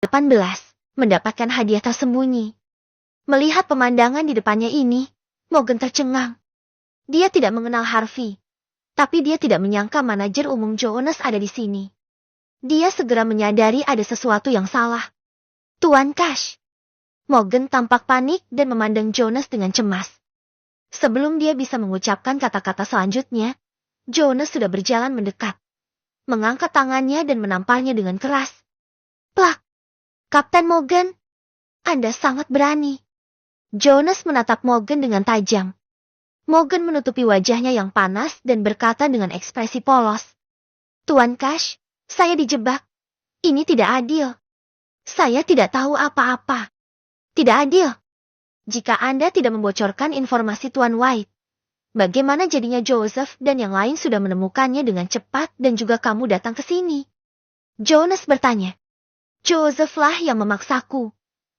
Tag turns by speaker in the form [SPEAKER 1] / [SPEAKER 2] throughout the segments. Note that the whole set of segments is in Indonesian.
[SPEAKER 1] 18. Mendapatkan hadiah tersembunyi. Melihat pemandangan di depannya ini, Morgan tercengang. Dia tidak mengenal Harvey, tapi dia tidak menyangka manajer umum Jonas ada di sini. Dia segera menyadari ada sesuatu yang salah. Tuan Cash. Morgan tampak panik dan memandang Jonas dengan cemas. Sebelum dia bisa mengucapkan kata-kata selanjutnya, Jonas sudah berjalan mendekat. Mengangkat tangannya dan menamparnya dengan keras. Plak! Kapten Morgan, Anda sangat berani. Jonas menatap Morgan dengan tajam. Morgan menutupi wajahnya yang panas dan berkata dengan ekspresi polos. Tuan Cash, saya dijebak. Ini tidak adil. Saya tidak tahu apa-apa. Tidak adil. Jika Anda tidak membocorkan informasi Tuan White, bagaimana jadinya Joseph dan yang lain sudah menemukannya dengan cepat dan juga kamu datang ke sini? Jonas bertanya. Joseph lah yang memaksaku.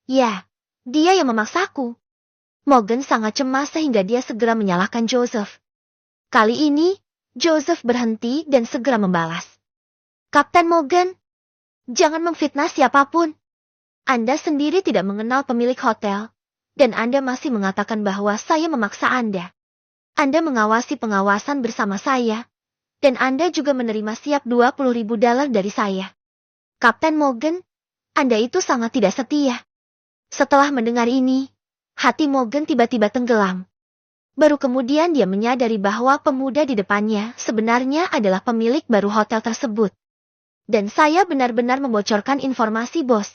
[SPEAKER 1] Ya, dia yang memaksaku. Morgan sangat cemas sehingga dia segera menyalahkan Joseph. Kali ini, Joseph berhenti dan segera membalas. Kapten Morgan, jangan memfitnah siapapun. Anda sendiri tidak mengenal pemilik hotel, dan Anda masih mengatakan bahwa saya memaksa Anda. Anda mengawasi pengawasan bersama saya, dan Anda juga menerima siap $20.000 dari saya. Kapten Morgan, Anda itu sangat tidak setia. Setelah mendengar ini, hati Morgan tiba-tiba tenggelam. Baru kemudian dia menyadari bahwa pemuda di depannya sebenarnya adalah pemilik baru hotel tersebut. Dan saya benar-benar membocorkan informasi, bos.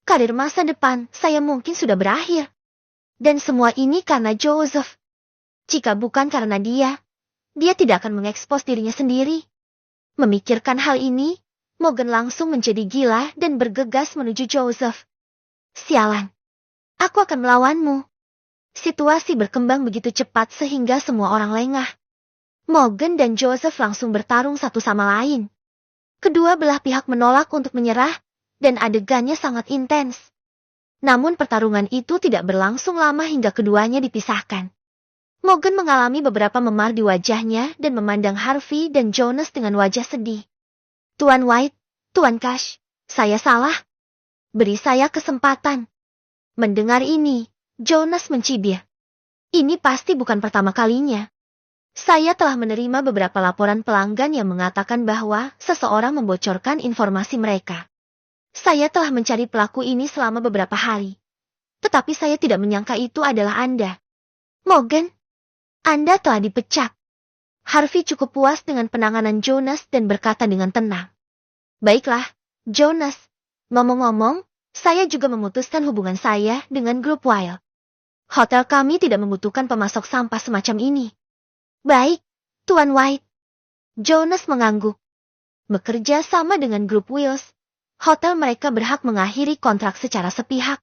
[SPEAKER 1] Karir masa depan saya mungkin sudah berakhir. Dan semua ini karena Joseph. Jika bukan karena dia tidak akan mengekspos dirinya sendiri. Memikirkan hal ini, Morgan langsung menjadi gila dan bergegas menuju Joseph. Sialan. Aku akan melawanmu. Situasi berkembang begitu cepat sehingga semua orang lengah. Morgan dan Joseph langsung bertarung satu sama lain. Kedua belah pihak menolak untuk menyerah, dan adegannya sangat intens. Namun pertarungan itu tidak berlangsung lama hingga keduanya dipisahkan. Morgan mengalami beberapa memar di wajahnya dan memandang Harvey dan Jonas dengan wajah sedih. Tuan White, Tuan Cash, saya salah. Beri saya kesempatan. Mendengar ini, Jonas mencibir. Ini pasti bukan pertama kalinya. Saya telah menerima beberapa laporan pelanggan yang mengatakan bahwa seseorang membocorkan informasi mereka. Saya telah mencari pelaku ini selama beberapa hari. Tetapi saya tidak menyangka itu adalah Anda. Morgan, Anda telah dipecat. Harvey cukup puas dengan penanganan Jonas dan berkata dengan tenang. Baiklah, Jonas. Ngomong-ngomong, saya juga memutuskan hubungan saya dengan grup Wild. Hotel kami tidak membutuhkan pemasok sampah semacam ini. Baik, Tuan White. Jonas mengangguk. Bekerja sama dengan grup Wills, hotel mereka berhak mengakhiri kontrak secara sepihak.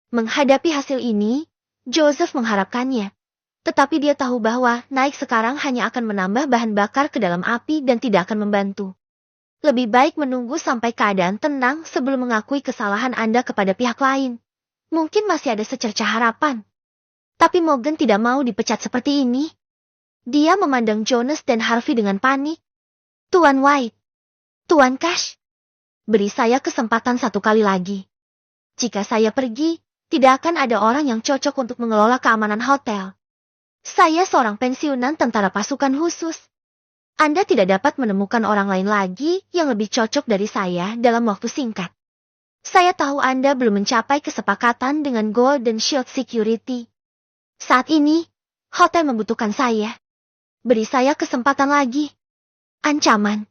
[SPEAKER 1] Menghadapi hasil ini, Joseph mengharapkannya. Tetapi dia tahu bahwa naik sekarang hanya akan menambah bahan bakar ke dalam api dan tidak akan membantu. Lebih baik menunggu sampai keadaan tenang sebelum mengakui kesalahan Anda kepada pihak lain. Mungkin masih ada secercah harapan. Tapi Morgan tidak mau dipecat seperti ini. Dia memandang Jonas dan Harvey dengan panik. Tuan White, Tuan Cash, beri saya kesempatan satu kali lagi. Jika saya pergi, tidak akan ada orang yang cocok untuk mengelola keamanan hotel. Saya seorang pensiunan tentara pasukan khusus. Anda tidak dapat menemukan orang lain lagi yang lebih cocok dari saya dalam waktu singkat. Saya tahu Anda belum mencapai kesepakatan dengan Golden Shield Security. Saat ini, hotel membutuhkan saya. Beri saya kesempatan lagi. Ancaman.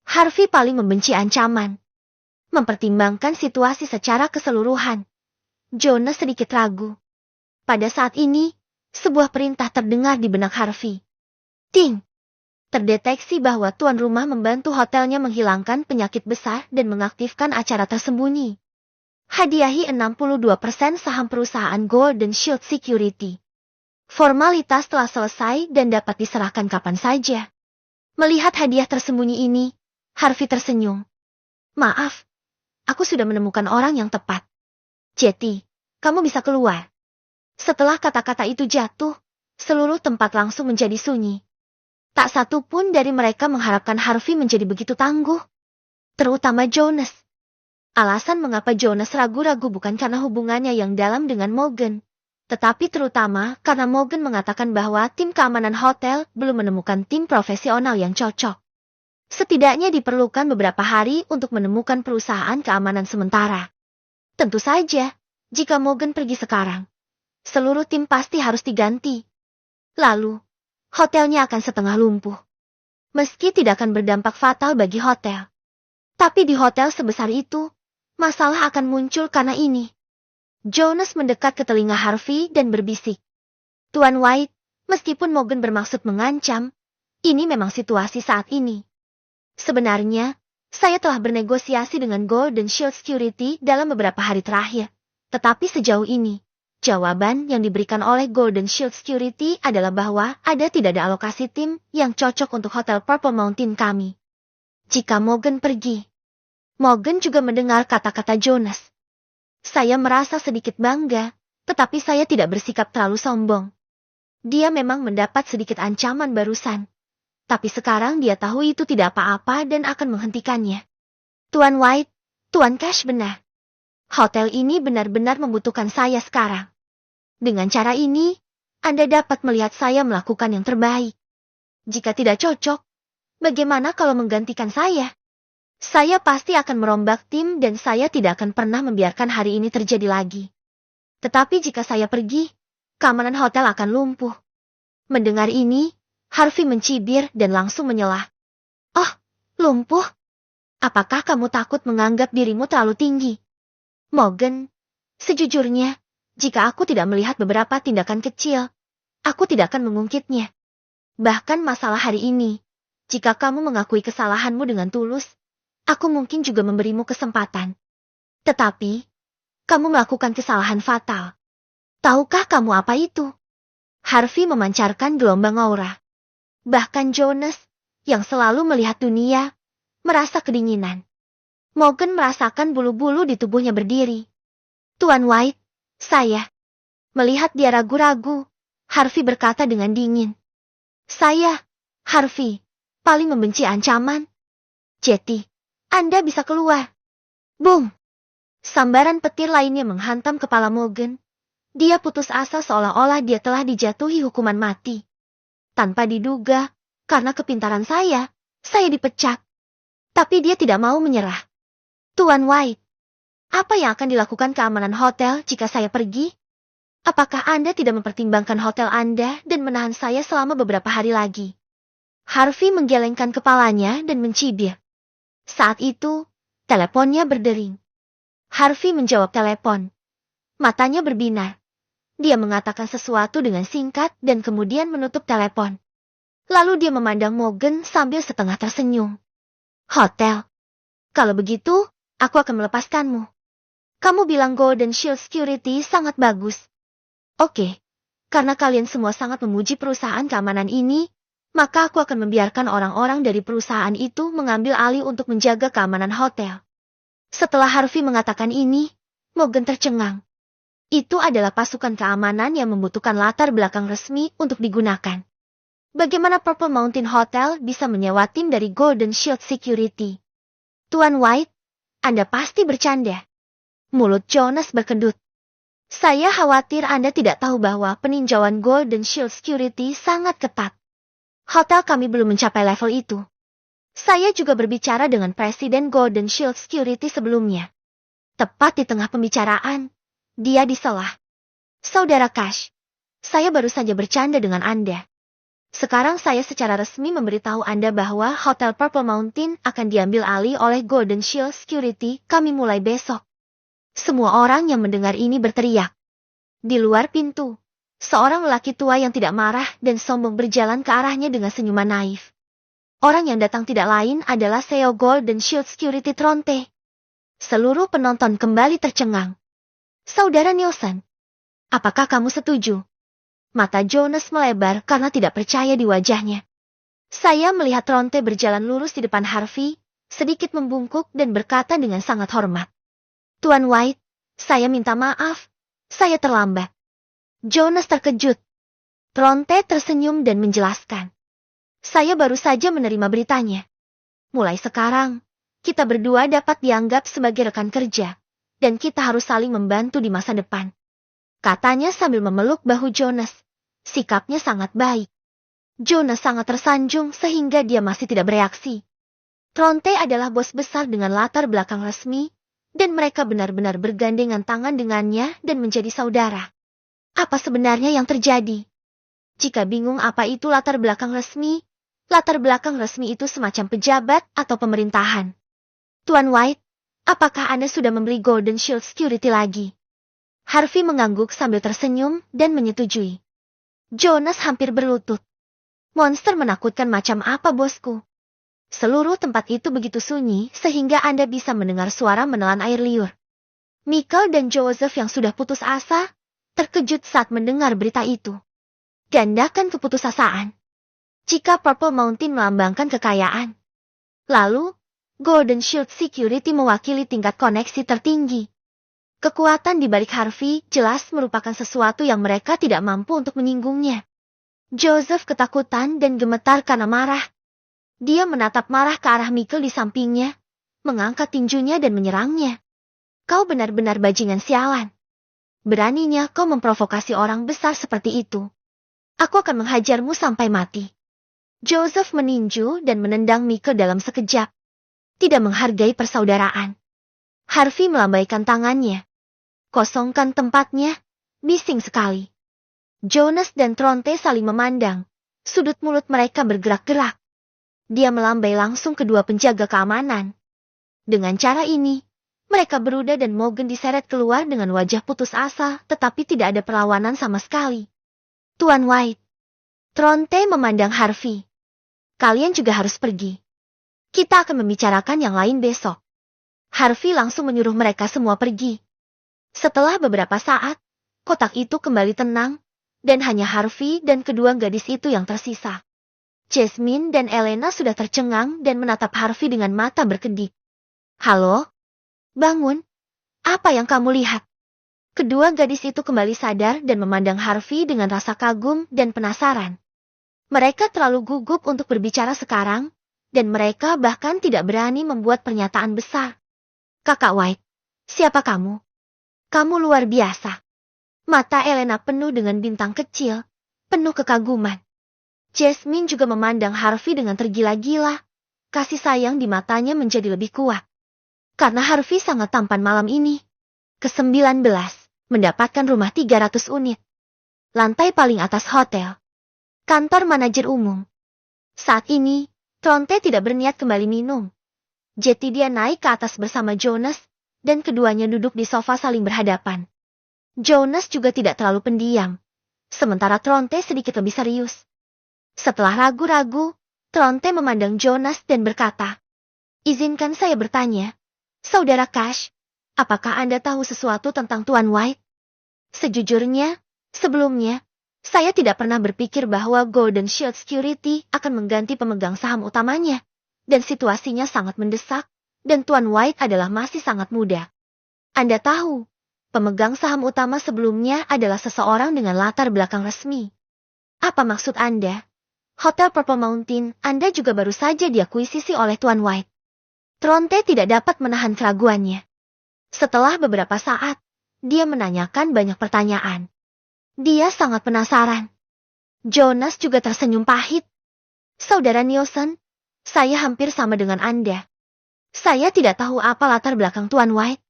[SPEAKER 1] Harvey paling membenci ancaman. Mempertimbangkan situasi secara keseluruhan, Jonas sedikit ragu. Pada saat ini, sebuah perintah terdengar di benak Harvey. Ting! Terdeteksi bahwa tuan rumah membantu hotelnya menghilangkan penyakit besar dan mengaktifkan acara tersembunyi. Hadiahi 62% saham perusahaan Golden Shield Security. Formalitas telah selesai dan dapat diserahkan kapan saja. Melihat hadiah tersembunyi ini, Harvey tersenyum. Maaf, aku sudah menemukan orang yang tepat. Jetty, kamu bisa keluar. Setelah kata-kata itu jatuh, seluruh tempat langsung menjadi sunyi. Tak satu pun dari mereka mengharapkan Harvey menjadi begitu tangguh. Terutama Jonas. Alasan mengapa Jonas ragu-ragu bukan karena hubungannya yang dalam dengan Morgan, tetapi terutama karena Morgan mengatakan bahwa tim keamanan hotel belum menemukan tim profesional yang cocok. Setidaknya diperlukan beberapa hari untuk menemukan perusahaan keamanan sementara. Tentu saja, jika Morgan pergi sekarang, seluruh tim pasti harus diganti. Lalu, hotelnya akan setengah lumpuh. Meski tidak akan berdampak fatal bagi hotel. Tapi di hotel sebesar itu, masalah akan muncul karena ini. Jonas mendekat ke telinga Harvey dan berbisik. Tuan White, meskipun Morgan bermaksud mengancam, ini memang situasi saat ini. Sebenarnya, saya telah bernegosiasi dengan Golden Shield Security dalam beberapa hari terakhir. Tetapi sejauh ini, jawaban yang diberikan oleh Golden Shield Security adalah bahwa tidak ada alokasi tim yang cocok untuk Hotel Purple Mountain kami. Jika Morgan pergi, Morgan juga mendengar kata-kata Jonas. Saya merasa sedikit bangga, tetapi saya tidak bersikap terlalu sombong. Dia memang mendapat sedikit ancaman barusan. Tapi sekarang dia tahu itu tidak apa-apa dan akan menghentikannya. Tuan White, Tuan Cash benar. Hotel ini benar-benar membutuhkan saya sekarang. Dengan cara ini, Anda dapat melihat saya melakukan yang terbaik. Jika tidak cocok, bagaimana kalau menggantikan saya? Saya pasti akan merombak tim dan saya tidak akan pernah membiarkan hari ini terjadi lagi. Tetapi jika saya pergi, keamanan hotel akan lumpuh. Mendengar ini, Harvey mencibir dan langsung menyelah. Oh, lumpuh? Apakah kamu takut menganggap dirimu terlalu tinggi? Morgan, sejujurnya, jika aku tidak melihat beberapa tindakan kecil, aku tidak akan mengungkitnya. Bahkan masalah hari ini, jika kamu mengakui kesalahanmu dengan tulus, aku mungkin juga memberimu kesempatan. Tetapi, kamu melakukan kesalahan fatal. Tahukah kamu apa itu? Harvey memancarkan gelombang aura. Bahkan Jonas, yang selalu melihat dunia, merasa kedinginan. Morgan merasakan bulu-bulu di tubuhnya berdiri. Tuan White, saya. Melihat dia ragu-ragu, Harvey berkata dengan dingin. Saya, Harvey, paling membenci ancaman. Jetty, Anda bisa keluar. Boom! Sambaran petir lainnya menghantam kepala Morgan. Dia putus asa seolah-olah dia telah dijatuhi hukuman mati. Tanpa diduga, karena kepintaran saya dipecat. Tapi dia tidak mau menyerah. Tuan White, apa yang akan dilakukan keamanan hotel jika saya pergi? Apakah Anda tidak mempertimbangkan hotel Anda dan menahan saya selama beberapa hari lagi? Harvey menggelengkan kepalanya dan mencibir. Saat itu, teleponnya berdering. Harvey menjawab telepon. Matanya berbinar. Dia mengatakan sesuatu dengan singkat dan kemudian menutup telepon. Lalu dia memandang Morgan sambil setengah tersenyum. Hotel. Kalau begitu, aku akan melepaskanmu. Kamu bilang Golden Shield Security sangat bagus. Oke, karena kalian semua sangat memuji perusahaan keamanan ini, maka aku akan membiarkan orang-orang dari perusahaan itu mengambil alih untuk menjaga keamanan hotel. Setelah Harvey mengatakan ini, Morgan tercengang. Itu adalah pasukan keamanan yang membutuhkan latar belakang resmi untuk digunakan. Bagaimana Purple Mountain Hotel bisa menyewa tim dari Golden Shield Security? Tuan White, Anda pasti bercanda. Mulut Jonas berkedut. Saya khawatir Anda tidak tahu bahwa peninjauan Golden Shield Security sangat ketat. Hotel kami belum mencapai level itu. Saya juga berbicara dengan Presiden Golden Shield Security sebelumnya. Tepat di tengah pembicaraan, dia diselah. Saudara Cash, saya baru saja bercanda dengan Anda. Sekarang saya secara resmi memberitahu Anda bahwa Hotel Purple Mountain akan diambil alih oleh Golden Shield Security kami mulai besok. Semua orang yang mendengar ini berteriak. Di luar pintu, seorang lelaki tua yang tidak marah dan sombong berjalan ke arahnya dengan senyuman naif. Orang yang datang tidak lain adalah CEO Golden Shield Security Tronte. Seluruh penonton kembali tercengang. Saudara Nielsen, apakah kamu setuju? Mata Jonas melebar karena tidak percaya di wajahnya. Saya melihat Tronte berjalan lurus di depan Harvey, sedikit membungkuk dan berkata dengan sangat hormat. Tuan White, saya minta maaf, saya terlambat. Jonas terkejut. Tronte tersenyum dan menjelaskan. Saya baru saja menerima beritanya. Mulai sekarang, kita berdua dapat dianggap sebagai rekan kerja, dan kita harus saling membantu di masa depan. Katanya sambil memeluk bahu Jonas. Sikapnya sangat baik. Jonas sangat tersanjung sehingga dia masih tidak bereaksi. Tronte adalah bos besar dengan latar belakang resmi, dan mereka benar-benar bergandengan tangan dengannya dan menjadi saudara. Apa sebenarnya yang terjadi? Jika bingung apa itu latar belakang resmi itu semacam pejabat atau pemerintahan. Tuan White, apakah Anda sudah membeli Golden Shield Security lagi? Harvey mengangguk sambil tersenyum dan menyetujui. Jonas hampir berlutut. Monster menakutkan macam apa, bosku? Seluruh tempat itu begitu sunyi sehingga Anda bisa mendengar suara menelan air liur. Michael dan Joseph yang sudah putus asa, terkejut saat mendengar berita itu. Gandakan keputusasaan. Jika Purple Mountain melambangkan kekayaan, lalu Golden Shield Security mewakili tingkat koneksi tertinggi. Kekuatan di balik Harvey jelas merupakan sesuatu yang mereka tidak mampu untuk menyinggungnya. Joseph ketakutan dan gemetar karena marah. Dia menatap marah ke arah Michael di sampingnya, mengangkat tinjunya dan menyerangnya. Kau benar-benar bajingan sialan. Beraninya kau memprovokasi orang besar seperti itu. Aku akan menghajarmu sampai mati. Joseph meninju dan menendang Michael dalam sekejap. Tidak menghargai persaudaraan. Harvey melambaikan tangannya. Kosongkan tempatnya, bising sekali. Jonas dan Tronte saling memandang. Sudut mulut mereka bergerak-gerak. Dia melambai langsung kedua penjaga keamanan. Dengan cara ini, mereka Beruda dan Morgan diseret keluar dengan wajah putus asa, tetapi tidak ada perlawanan sama sekali. Tuan White. Tronte memandang Harvey. Kalian juga harus pergi. Kita akan membicarakan yang lain besok. Harvey langsung menyuruh mereka semua pergi. Setelah beberapa saat, kotak itu kembali tenang, dan hanya Harvey dan kedua gadis itu yang tersisa. Jasmine dan Elena sudah tercengang dan menatap Harvey dengan mata berkedip. Halo? Bangun. Apa yang kamu lihat? Kedua gadis itu kembali sadar dan memandang Harvey dengan rasa kagum dan penasaran. Mereka terlalu gugup untuk berbicara sekarang, dan mereka bahkan tidak berani membuat pernyataan besar. Kakak White, siapa kamu? Kamu luar biasa. Mata Elena penuh dengan bintang kecil, penuh kekaguman. Jasmine juga memandang Harvey dengan tergila-gila. Kasih sayang di matanya menjadi lebih kuat. Karena Harvey sangat tampan malam ini. Ke-19. Mendapatkan rumah 300 unit. Lantai paling atas hotel. Kantor manajer umum. Saat ini, Tronte tidak berniat kembali minum. Jadi dia naik ke atas bersama Jonas, dan keduanya duduk di sofa saling berhadapan. Jonas juga tidak terlalu pendiam. Sementara Tronte sedikit lebih serius. Setelah ragu-ragu, Tronte memandang Jonas dan berkata, izinkan saya bertanya, Saudara Cash, apakah Anda tahu sesuatu tentang Tuan White? Sejujurnya, sebelumnya, saya tidak pernah berpikir bahwa Golden Shield Security akan mengganti pemegang saham utamanya, dan situasinya sangat mendesak, dan Tuan White adalah masih sangat muda. Anda tahu, pemegang saham utama sebelumnya adalah seseorang dengan latar belakang resmi. Apa maksud Anda? Hotel Purple Mountain Anda juga baru saja diakuisisi oleh Tuan White. Tronte tidak dapat menahan keraguannya. Setelah beberapa saat, dia menanyakan banyak pertanyaan. Dia sangat penasaran. Jonas juga tersenyum pahit. Saudara Nielsen, saya hampir sama dengan Anda. Saya tidak tahu apa latar belakang Tuan White.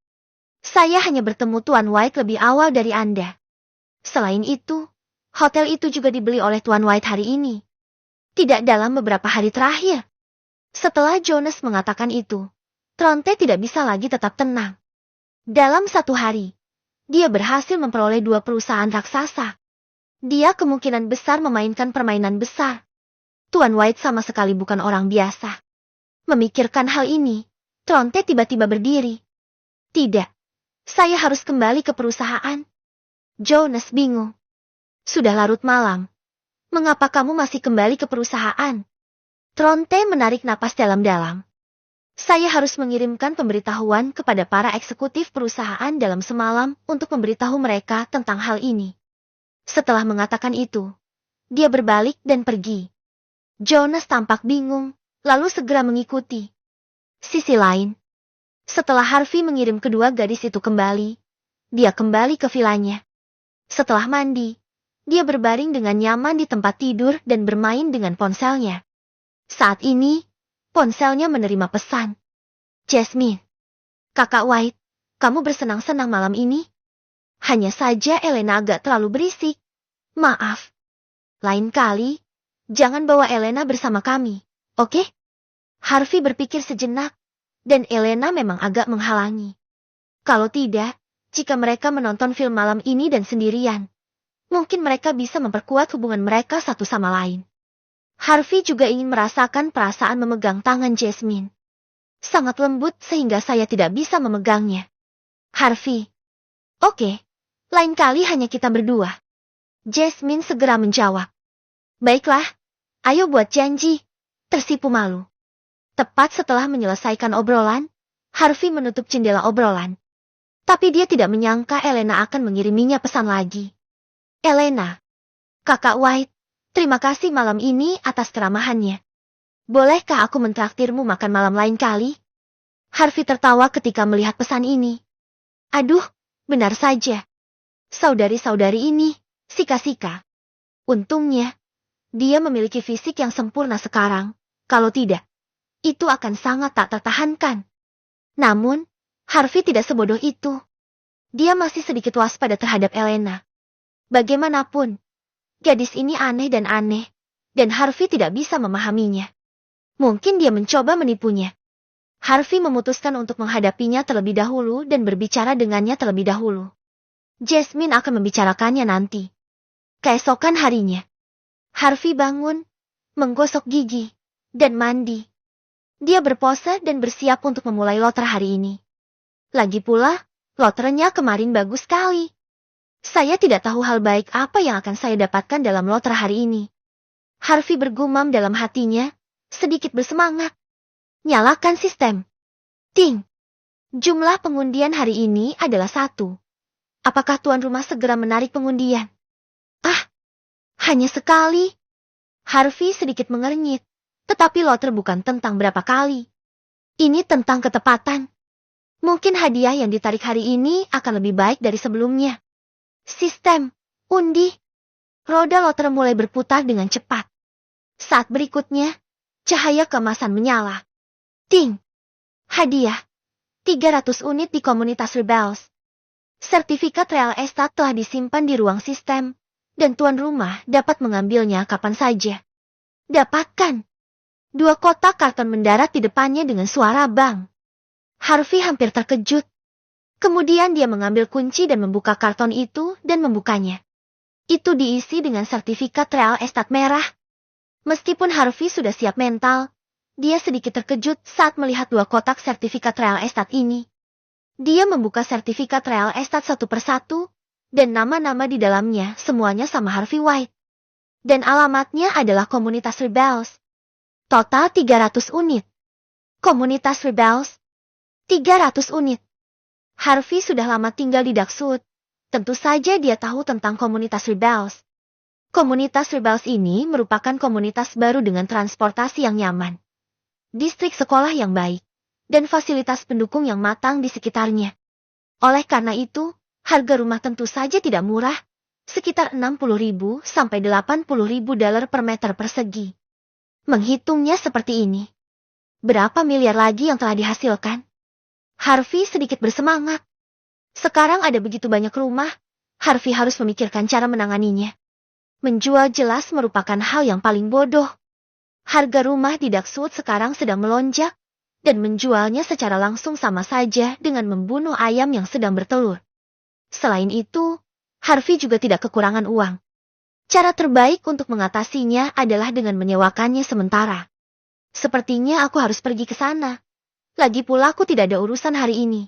[SPEAKER 1] Saya hanya bertemu Tuan White lebih awal dari Anda. Selain itu, hotel itu juga dibeli oleh Tuan White hari ini. Tidak dalam beberapa hari terakhir. Setelah Jonas mengatakan itu, Tronte tidak bisa lagi tetap tenang. Dalam satu hari, dia berhasil memperoleh 2 perusahaan raksasa. Dia kemungkinan besar memainkan permainan besar. Tuan White sama sekali bukan orang biasa. Memikirkan hal ini, Tronte tiba-tiba berdiri. Tidak, saya harus kembali ke perusahaan. Jonas bingung. Sudah larut malam. Mengapa kamu masih kembali ke perusahaan? Tronte menarik napas dalam-dalam. Saya harus mengirimkan pemberitahuan kepada para eksekutif perusahaan dalam semalam untuk memberitahu mereka tentang hal ini. Setelah mengatakan itu, dia berbalik dan pergi. Jonas tampak bingung, lalu segera mengikuti. Sisi lain, setelah Harvey mengirim kedua gadis itu kembali, dia kembali ke vilanya. Setelah mandi, dia berbaring dengan nyaman di tempat tidur dan bermain dengan ponselnya. Saat ini, ponselnya menerima pesan. Jasmine, Kakak White, kamu bersenang-senang malam ini? Hanya saja Elena agak terlalu berisik. Maaf. Lain kali, jangan bawa Elena bersama kami, oke? Harvey berpikir sejenak, dan Elena memang agak menghalangi. Kalau tidak, jika mereka menonton film malam ini dan sendirian, mungkin mereka bisa memperkuat hubungan mereka satu sama lain. Harvey juga ingin merasakan perasaan memegang tangan Jasmine. Sangat lembut sehingga saya tidak bisa memegangnya. Harvey. Oke, lain kali hanya kita berdua. Jasmine segera menjawab. Baiklah, ayo buat janji. Tersipu malu. Tepat setelah menyelesaikan obrolan, Harvey menutup jendela obrolan. Tapi dia tidak menyangka Elena akan mengiriminya pesan lagi. Elena, Kakak White, terima kasih malam ini atas keramahannya. Bolehkah aku mentraktirmu makan malam lain kali? Harvey tertawa ketika melihat pesan ini. Aduh, benar saja. Saudari-saudari ini, sika-sika. Untungnya, dia memiliki fisik yang sempurna sekarang. Kalau tidak, itu akan sangat tak tertahankan. Namun, Harvey tidak sebodoh itu. Dia masih sedikit waspada terhadap Elena. Bagaimanapun, gadis ini aneh, dan Harvey tidak bisa memahaminya. Mungkin dia mencoba menipunya. Harvey memutuskan untuk menghadapinya terlebih dahulu dan berbicara dengannya terlebih dahulu. Jasmine akan membicarakannya nanti. Keesokan harinya, Harvey bangun, menggosok gigi, dan mandi. Dia berpose dan bersiap untuk memulai lotre hari ini. Lagi pula, lotrenya kemarin bagus sekali. Saya tidak tahu hal baik apa yang akan saya dapatkan dalam lotre hari ini. Harvey bergumam dalam hatinya, sedikit bersemangat. Nyalakan sistem. Ting. Jumlah pengundian hari ini adalah 1. Apakah tuan rumah segera menarik pengundian? Ah, hanya sekali. Harvey sedikit mengernyit. Tetapi lotre bukan tentang berapa kali. Ini tentang ketepatan. Mungkin hadiah yang ditarik hari ini akan lebih baik dari sebelumnya. Sistem, undi. Roda lotre mulai berputar dengan cepat. Saat berikutnya, cahaya keemasan menyala. Ting. Hadiah. 300 unit di komunitas Rebels. Sertifikat real estate telah disimpan di ruang sistem, dan tuan rumah dapat mengambilnya kapan saja. Dapatkan. 2 kotak karton mendarat di depannya dengan suara bang. Harvey hampir terkejut. Kemudian dia mengambil kunci dan membuka karton itu dan membukanya. Itu diisi dengan sertifikat real estate merah. Meskipun Harvey sudah siap mental, dia sedikit terkejut saat melihat 2 kotak sertifikat real estate ini. Dia membuka sertifikat real estate satu persatu, dan nama-nama di dalamnya semuanya sama Harvey White. Dan alamatnya adalah komunitas Rebels. Total 300 unit. Komunitas Rebels. 300 unit. Harvey sudah lama tinggal di Daksud. Tentu saja dia tahu tentang komunitas Rebels. Komunitas Rebels ini merupakan komunitas baru dengan transportasi yang nyaman, distrik sekolah yang baik, dan fasilitas pendukung yang matang di sekitarnya. Oleh karena itu, harga rumah tentu saja tidak murah, sekitar 60.000 sampai 80.000 dolar per meter persegi. Menghitungnya seperti ini. Berapa miliar lagi yang telah dihasilkan? Harvey sedikit bersemangat. Sekarang ada begitu banyak rumah, Harvey harus memikirkan cara menanganinya. Menjual jelas merupakan hal yang paling bodoh. Harga rumah di Daksud sekarang sedang melonjak, dan menjualnya secara langsung sama saja dengan membunuh ayam yang sedang bertelur. Selain itu, Harvey juga tidak kekurangan uang. Cara terbaik untuk mengatasinya adalah dengan menyewakannya sementara. Sepertinya aku harus pergi ke sana. Lagi pula aku tidak ada urusan hari ini.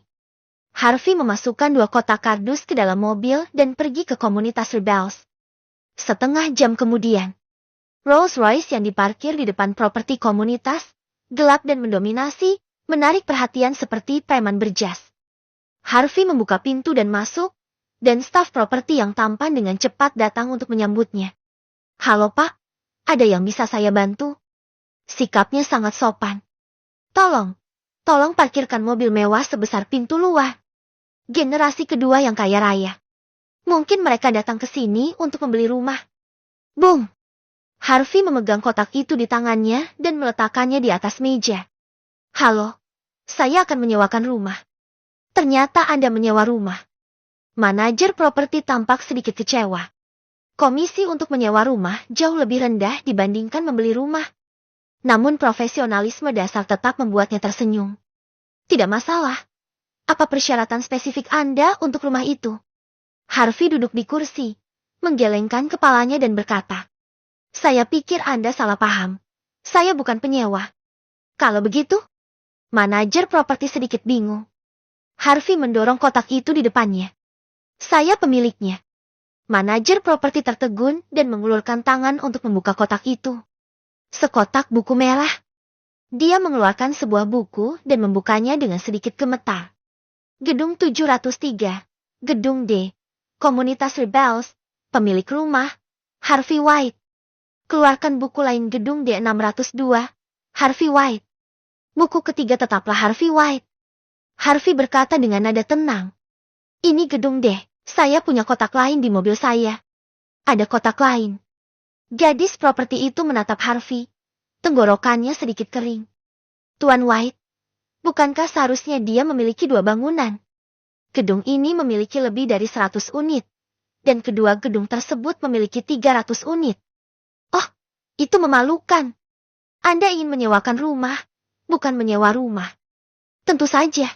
[SPEAKER 1] Harvey memasukkan 2 kotak kardus ke dalam mobil dan pergi ke komunitas Rebels. Setengah jam kemudian, Rolls-Royce yang diparkir di depan properti komunitas, gelap dan mendominasi, menarik perhatian seperti preman berjas. Harvey membuka pintu dan masuk, dan staf properti yang tampan dengan cepat datang untuk menyambutnya. Halo Pak, ada yang bisa saya bantu? Sikapnya sangat sopan. Tolong Tolong parkirkan mobil mewah sebesar pintu luar. Generasi kedua yang kaya raya. Mungkin mereka datang ke sini untuk membeli rumah. Boom! Harvey memegang kotak itu di tangannya dan meletakkannya di atas meja. Halo, saya akan menyewakan rumah. Ternyata Anda menyewa rumah. Manajer properti tampak sedikit kecewa. Komisi untuk menyewa rumah jauh lebih rendah dibandingkan membeli rumah. Namun profesionalisme dasar tetap membuatnya tersenyum. Tidak masalah. Apa persyaratan spesifik Anda untuk rumah itu? Harvey duduk di kursi, menggelengkan kepalanya dan berkata, saya pikir Anda salah paham. Saya bukan penyewa. Kalau begitu, manajer properti sedikit bingung. Harvey mendorong kotak itu di depannya. Saya pemiliknya. Manajer properti tertegun dan mengulurkan tangan untuk membuka kotak itu. Sekotak buku merah. Dia mengeluarkan sebuah buku dan membukanya dengan sedikit gemetar. Gedung 703, Gedung D, Komunitas Rebels, pemilik rumah, Harvey White. Keluarkan buku lain Gedung D 602, Harvey White. Buku ketiga tetaplah Harvey White. Harvey berkata dengan nada tenang. Ini Gedung D, saya punya kotak lain di mobil saya. Ada kotak lain. Gadis properti itu menatap Harvey. Tenggorokannya sedikit kering. Tuan White, bukankah seharusnya dia memiliki dua bangunan? Gedung ini memiliki lebih dari 100 unit. Dan kedua gedung tersebut memiliki 300 unit. Oh, itu memalukan. Anda ingin menyewakan rumah, bukan menyewa rumah. Tentu saja.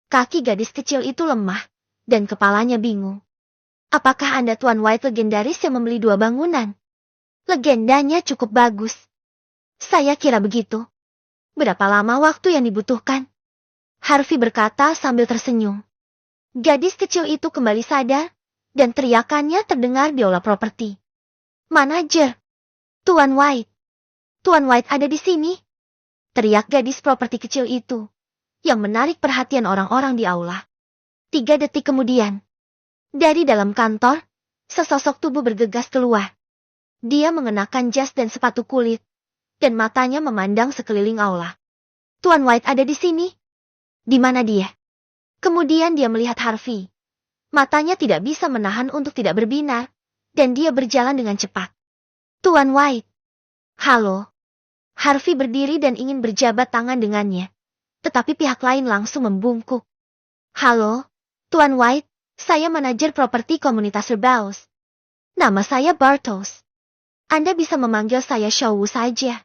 [SPEAKER 1] Kaki gadis kecil itu lemah, dan kepalanya bingung. Apakah Anda Tuan White legendaris yang membeli dua bangunan? Legendanya cukup bagus. Saya kira begitu. Berapa lama waktu yang dibutuhkan? Harvey berkata sambil tersenyum. Gadis kecil itu kembali sadar, dan teriakannya terdengar di aula properti. Manajer! Tuan White! Tuan White ada di sini! Teriak gadis properti kecil itu, yang menarik perhatian orang-orang di aula. 3 detik kemudian, dari dalam kantor, sesosok tubuh bergegas keluar. Dia mengenakan jas dan sepatu kulit, dan matanya memandang sekeliling aula. Tuan White ada di sini? Di mana dia? Kemudian dia melihat Harvey. Matanya tidak bisa menahan untuk tidak berbinar, dan dia berjalan dengan cepat. Tuan White. Halo. Harvey berdiri dan ingin berjabat tangan dengannya, tetapi pihak lain langsung membungkuk. Halo, Tuan White, saya manajer properti komunitas Rebels. Nama saya Bartos. Anda bisa memanggil saya Shawu saja.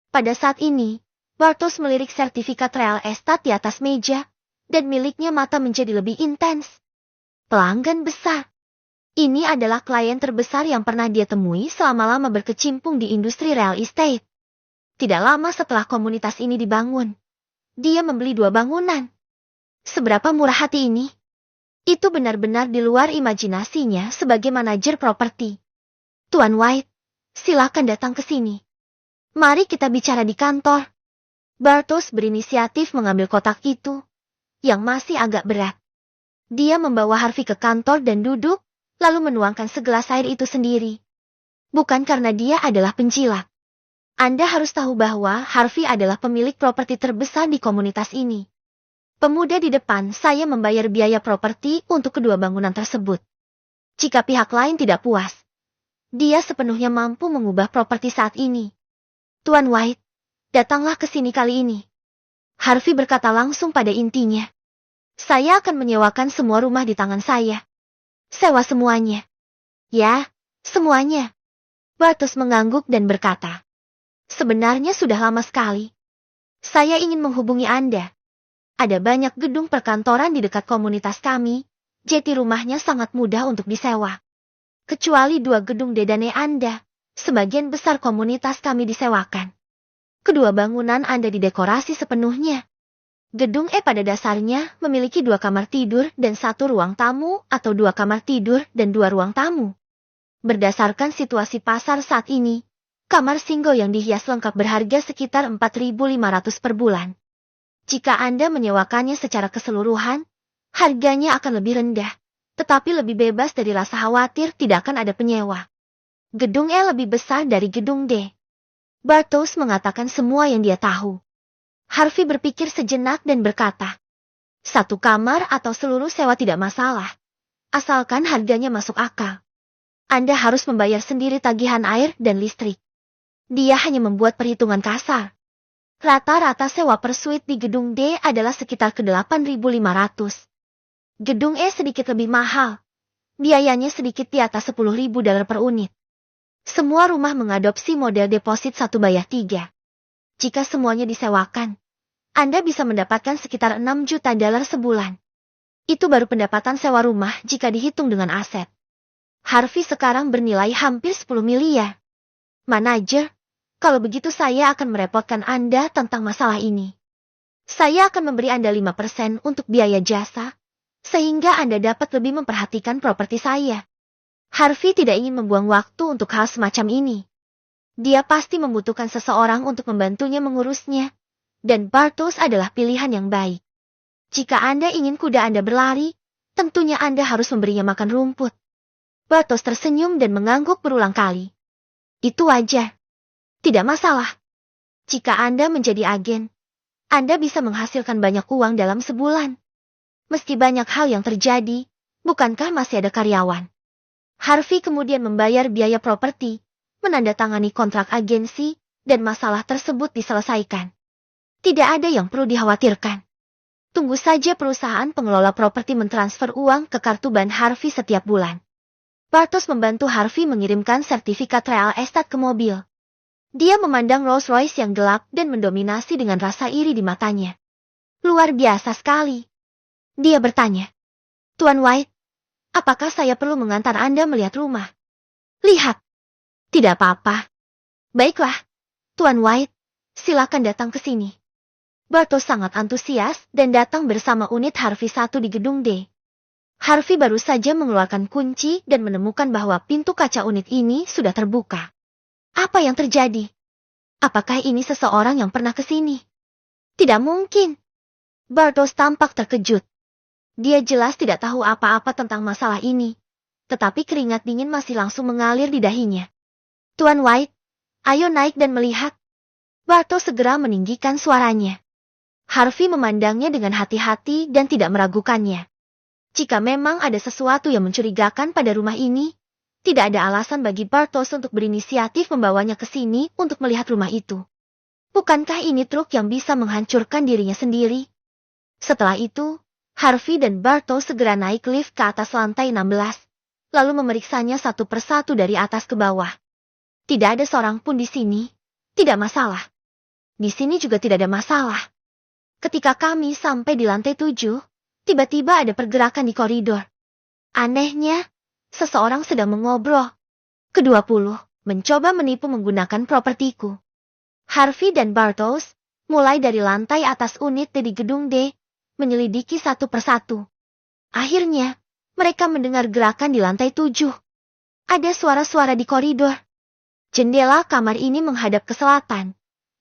[SPEAKER 1] Pada saat ini, Bartos melirik sertifikat real estate di atas meja, dan miliknya mata menjadi lebih intens. Pelanggan besar. Ini adalah klien terbesar yang pernah dia temui selama lama berkecimpung di industri real estate. Tidak lama setelah komunitas ini dibangun, dia membeli 2 bangunan. Seberapa murah hati ini? Itu benar-benar di luar imajinasinya sebagai manajer properti. Tuan White, silakan datang ke sini. Mari kita bicara di kantor. Bartos berinisiatif mengambil kotak itu, yang masih agak berat. Dia membawa Harvey ke kantor dan duduk, lalu menuangkan segelas air itu sendiri. Bukan karena dia adalah penjilat. Anda harus tahu bahwa Harvey adalah pemilik properti terbesar di komunitas ini. Pemuda di depan saya membayar biaya properti untuk kedua bangunan tersebut. Jika pihak lain tidak puas, dia sepenuhnya mampu mengubah properti saat ini. Tuan White, datanglah ke sini kali ini. Harvey berkata langsung pada intinya. Saya akan menyewakan semua rumah di tangan saya. Sewa semuanya. Ya, semuanya. Bartos mengangguk dan berkata. Sebenarnya sudah lama sekali. Saya ingin menghubungi Anda. Ada banyak gedung perkantoran di dekat komunitas kami, jadi rumahnya sangat mudah untuk disewa. Kecuali 2 gedung dedane Anda, sebagian besar komunitas kami disewakan. Kedua bangunan Anda didekorasi sepenuhnya. Gedung E pada dasarnya memiliki 2 kamar tidur dan 1 ruang tamu atau 2 kamar tidur dan 2 ruang tamu. Berdasarkan situasi pasar saat ini, kamar single yang dihias lengkap berharga sekitar 4.500 per bulan. Jika Anda menyewakannya secara keseluruhan, harganya akan lebih rendah, tetapi lebih bebas dari rasa khawatir tidak akan ada penyewa. Gedung E lebih besar dari gedung D. Bartos mengatakan semua yang dia tahu. Harvey berpikir sejenak dan berkata, satu kamar atau seluruh sewa tidak masalah, asalkan harganya masuk akal. Anda harus membayar sendiri tagihan air dan listrik. Dia hanya membuat perhitungan kasar. Rata-rata sewa per suite di gedung D adalah sekitar ke 8.500. Gedung E sedikit lebih mahal. Biayanya sedikit di atas $10.000 per unit. Semua rumah mengadopsi model deposit 1 bayar 3. Jika semuanya disewakan, Anda bisa mendapatkan sekitar $6 juta sebulan. Itu baru pendapatan sewa rumah jika dihitung dengan aset. Harvey sekarang bernilai hampir 10 miliar. Manajer, kalau begitu saya akan merepotkan Anda tentang masalah ini. Saya akan memberi Anda 5% untuk biaya jasa, sehingga Anda dapat lebih memperhatikan properti saya. Harvey tidak ingin membuang waktu untuk hal semacam ini. Dia pasti membutuhkan seseorang untuk membantunya mengurusnya, dan Bartos adalah pilihan yang baik. Jika Anda ingin kuda Anda berlari, tentunya Anda harus memberinya makan rumput. Bartos tersenyum dan mengangguk berulang kali. Itu wajar. Tidak masalah. Jika Anda menjadi agen, Anda bisa menghasilkan banyak uang dalam sebulan. Meski banyak hal yang terjadi, bukankah masih ada karyawan? Harvey kemudian membayar biaya properti, menandatangani kontrak agensi, dan masalah tersebut diselesaikan. Tidak ada yang perlu dikhawatirkan. Tunggu saja perusahaan pengelola properti mentransfer uang ke kartu bank Harvey setiap bulan. Bartos membantu Harvey mengirimkan sertifikat real estate ke mobil. Dia memandang Rolls Royce yang gelap dan mendominasi dengan rasa iri di matanya. Luar biasa sekali. Dia bertanya, Tuan White, apakah saya perlu mengantar Anda melihat rumah? Lihat. Tidak apa-apa. Baiklah, Tuan White, silakan datang ke sini. Bartos sangat antusias dan datang bersama unit Harvey 1 di gedung D. Harvey baru saja mengeluarkan kunci dan menemukan bahwa pintu kaca unit ini sudah terbuka. Apa yang terjadi? Apakah ini seseorang yang pernah ke sini? Tidak mungkin. Bartos tampak terkejut. Dia jelas tidak tahu apa-apa tentang masalah ini, tetapi keringat dingin masih langsung mengalir di dahinya. Tuan White, ayo naik dan melihat. Bartos segera meninggikan suaranya. Harvey memandangnya dengan hati-hati dan tidak meragukannya. Jika memang ada sesuatu yang mencurigakan pada rumah ini, tidak ada alasan bagi Bartos untuk berinisiatif membawanya ke sini untuk melihat rumah itu. Bukankah ini truk yang bisa menghancurkan dirinya sendiri? Setelah itu, Harvey dan Bartos segera naik lift ke atas lantai 16, lalu memeriksanya satu persatu dari atas ke bawah. Tidak ada seorang pun di sini. Tidak masalah. Di sini juga tidak ada masalah. Ketika kami sampai di lantai 7, tiba-tiba ada pergerakan di koridor. Anehnya, seseorang sedang mengobrol. Ke-20, mencoba menipu menggunakan propertiku. Harvey dan Bartos, mulai dari lantai atas unit di gedung D, menyelidiki satu persatu. Akhirnya, mereka mendengar gerakan di lantai 7. Ada suara-suara di koridor. Jendela kamar ini menghadap ke selatan,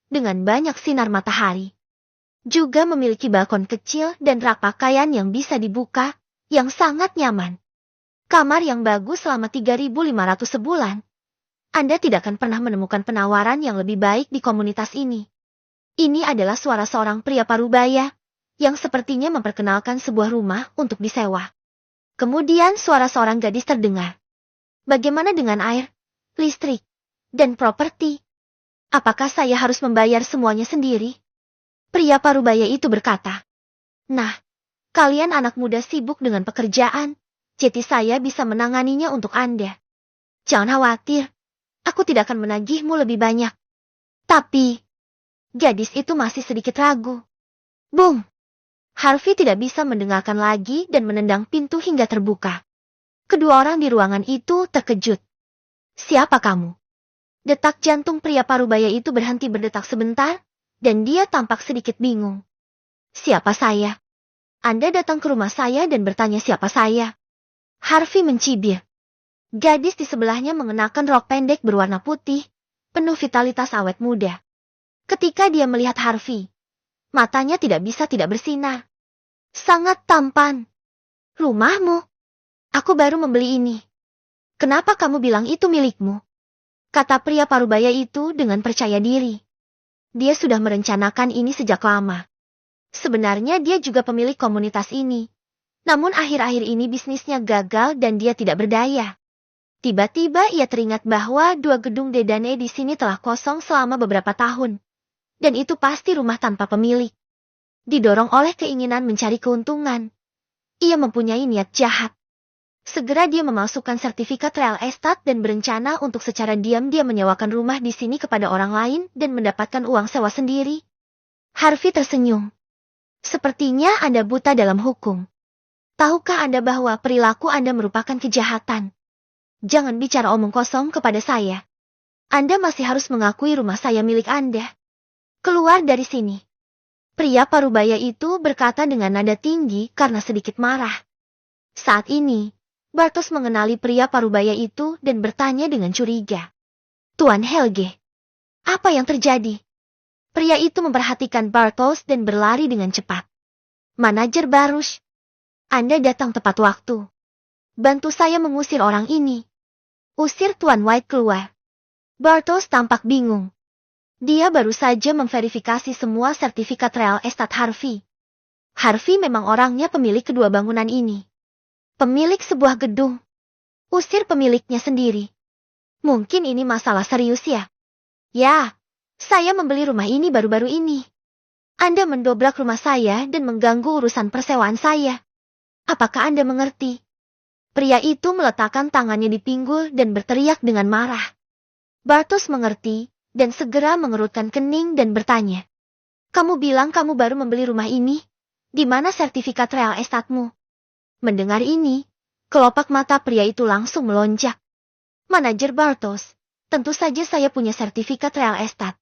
[SPEAKER 1] dengan banyak sinar matahari. Juga memiliki balkon kecil dan rak pakaian yang bisa dibuka, yang sangat nyaman. Kamar yang bagus selama 3.500 sebulan. Anda tidak akan pernah menemukan penawaran yang lebih baik di komunitas ini. Ini adalah suara seorang pria parubaya, yang sepertinya memperkenalkan sebuah rumah untuk disewa. Kemudian suara seorang gadis terdengar. Bagaimana dengan air, listrik, dan properti? Apakah saya harus membayar semuanya sendiri? Pria parubaya itu berkata, Nah, kalian anak muda sibuk dengan pekerjaan, jadi saya bisa menanganinya untuk Anda. Jangan khawatir, aku tidak akan menagihmu lebih banyak. Tapi, gadis itu masih sedikit ragu. Bung! Harvey tidak bisa mendengarkan lagi dan menendang pintu hingga terbuka. Kedua orang di ruangan itu terkejut. Siapa kamu? Detak jantung pria parubaya itu berhenti berdetak sebentar, dan dia tampak sedikit bingung. Siapa saya? Anda datang ke rumah saya dan bertanya siapa saya? Harvey mencibir. Gadis di sebelahnya mengenakan rok pendek berwarna putih, penuh vitalitas awet muda. Ketika dia melihat Harvey, matanya tidak bisa tidak bersinar. Sangat tampan. Rumahmu? Aku baru membeli ini. Kenapa kamu bilang itu milikmu? Kata pria parubaya itu dengan percaya diri. Dia sudah merencanakan ini sejak lama. Sebenarnya dia juga pemilik komunitas ini. Namun akhir-akhir ini bisnisnya gagal dan dia tidak berdaya. Tiba-tiba ia teringat bahwa dua gedung D dan E di sini telah kosong selama beberapa tahun. Dan itu pasti rumah tanpa pemilik. Didorong oleh keinginan mencari keuntungan, ia mempunyai niat jahat. Segera dia memasukkan sertifikat real estate dan berencana untuk secara diam-diam menyewakan rumah di sini kepada orang lain dan mendapatkan uang sewa sendiri. Harvey tersenyum. Sepertinya Anda buta dalam hukum. Tahukah Anda bahwa perilaku Anda merupakan kejahatan? Jangan bicara omong kosong kepada saya. Anda masih harus mengakui rumah saya milik Anda. Keluar dari sini. Pria parubaya itu berkata dengan nada tinggi karena sedikit marah. Saat ini, Bartos mengenali pria parubaya itu dan bertanya dengan curiga. Tuan Helge, apa yang terjadi? Pria itu memperhatikan Bartos dan berlari dengan cepat. Manajer Baruch, Anda datang tepat waktu. Bantu saya mengusir orang ini. Usir Tuan White keluar. Bartos tampak bingung. Dia baru saja memverifikasi semua sertifikat real estate Harvey. Harvey memang orangnya pemilik kedua bangunan ini. Pemilik sebuah gedung. Usir pemiliknya sendiri. Mungkin ini masalah serius ya? Ya, saya membeli rumah ini baru-baru ini. Anda mendobrak rumah saya dan mengganggu urusan persewaan saya. Apakah Anda mengerti? Pria itu meletakkan tangannya di pinggul dan berteriak dengan marah. Bartos mengerti dan segera mengerutkan kening dan bertanya. Kamu bilang kamu baru membeli rumah ini? Di mana sertifikat real estate-mu? Mendengar ini, kelopak mata pria itu langsung melonjak. Manajer Bartos, tentu saja saya punya sertifikat real estate.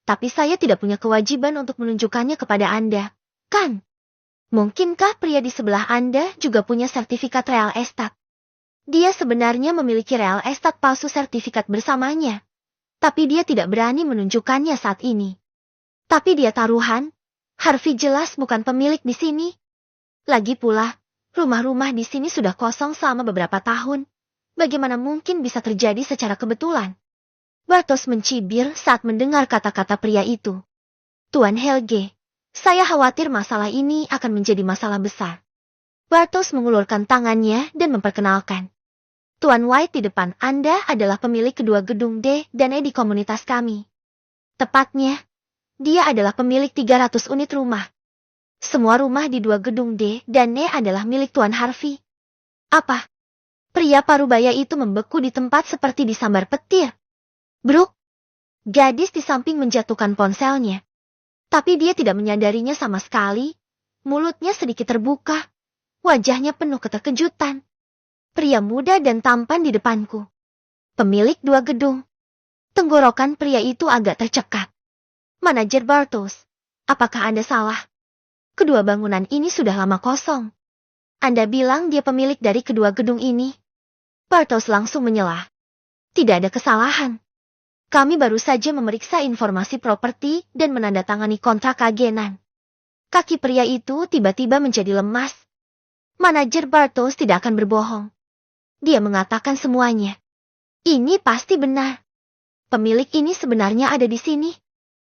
[SPEAKER 1] Tapi saya tidak punya kewajiban untuk menunjukkannya kepada Anda, kan? Mungkinkah pria di sebelah Anda juga punya sertifikat real estate? Dia sebenarnya memiliki real estate palsu sertifikat bersamanya. Tapi dia tidak berani menunjukkannya saat ini. Tapi dia taruhan, Harvey jelas bukan pemilik di sini. Lagi pula, rumah-rumah di sini sudah kosong selama beberapa tahun. Bagaimana mungkin bisa terjadi secara kebetulan? Bartos mencibir saat mendengar kata-kata pria itu. Tuan Helge, saya khawatir masalah ini akan menjadi masalah besar. Bartos mengulurkan tangannya dan memperkenalkan. Tuan White di depan Anda adalah pemilik kedua gedung D dan E di komunitas kami. Tepatnya, dia adalah pemilik 300 unit rumah. Semua rumah di dua gedung D dan E adalah milik Tuan Harvey. Apa? Pria parubaya itu membeku di tempat seperti disambar petir. Brooke, gadis di samping menjatuhkan ponselnya. Tapi dia tidak menyadarinya sama sekali. Mulutnya sedikit terbuka. Wajahnya penuh keterkejutan. Pria muda dan tampan di depanku. Pemilik dua gedung. Tenggorokan pria itu agak tercekat. Manajer Bartos, apakah Anda salah? Kedua bangunan ini sudah lama kosong. Anda bilang dia pemilik dari kedua gedung ini. Bartos langsung menyela. Tidak ada kesalahan. Kami baru saja memeriksa informasi properti dan menandatangani kontrak agenan. Kaki pria itu tiba-tiba menjadi lemas. Manajer Bartos tidak akan berbohong. Dia mengatakan semuanya. Ini pasti benar. Pemilik ini sebenarnya ada di sini.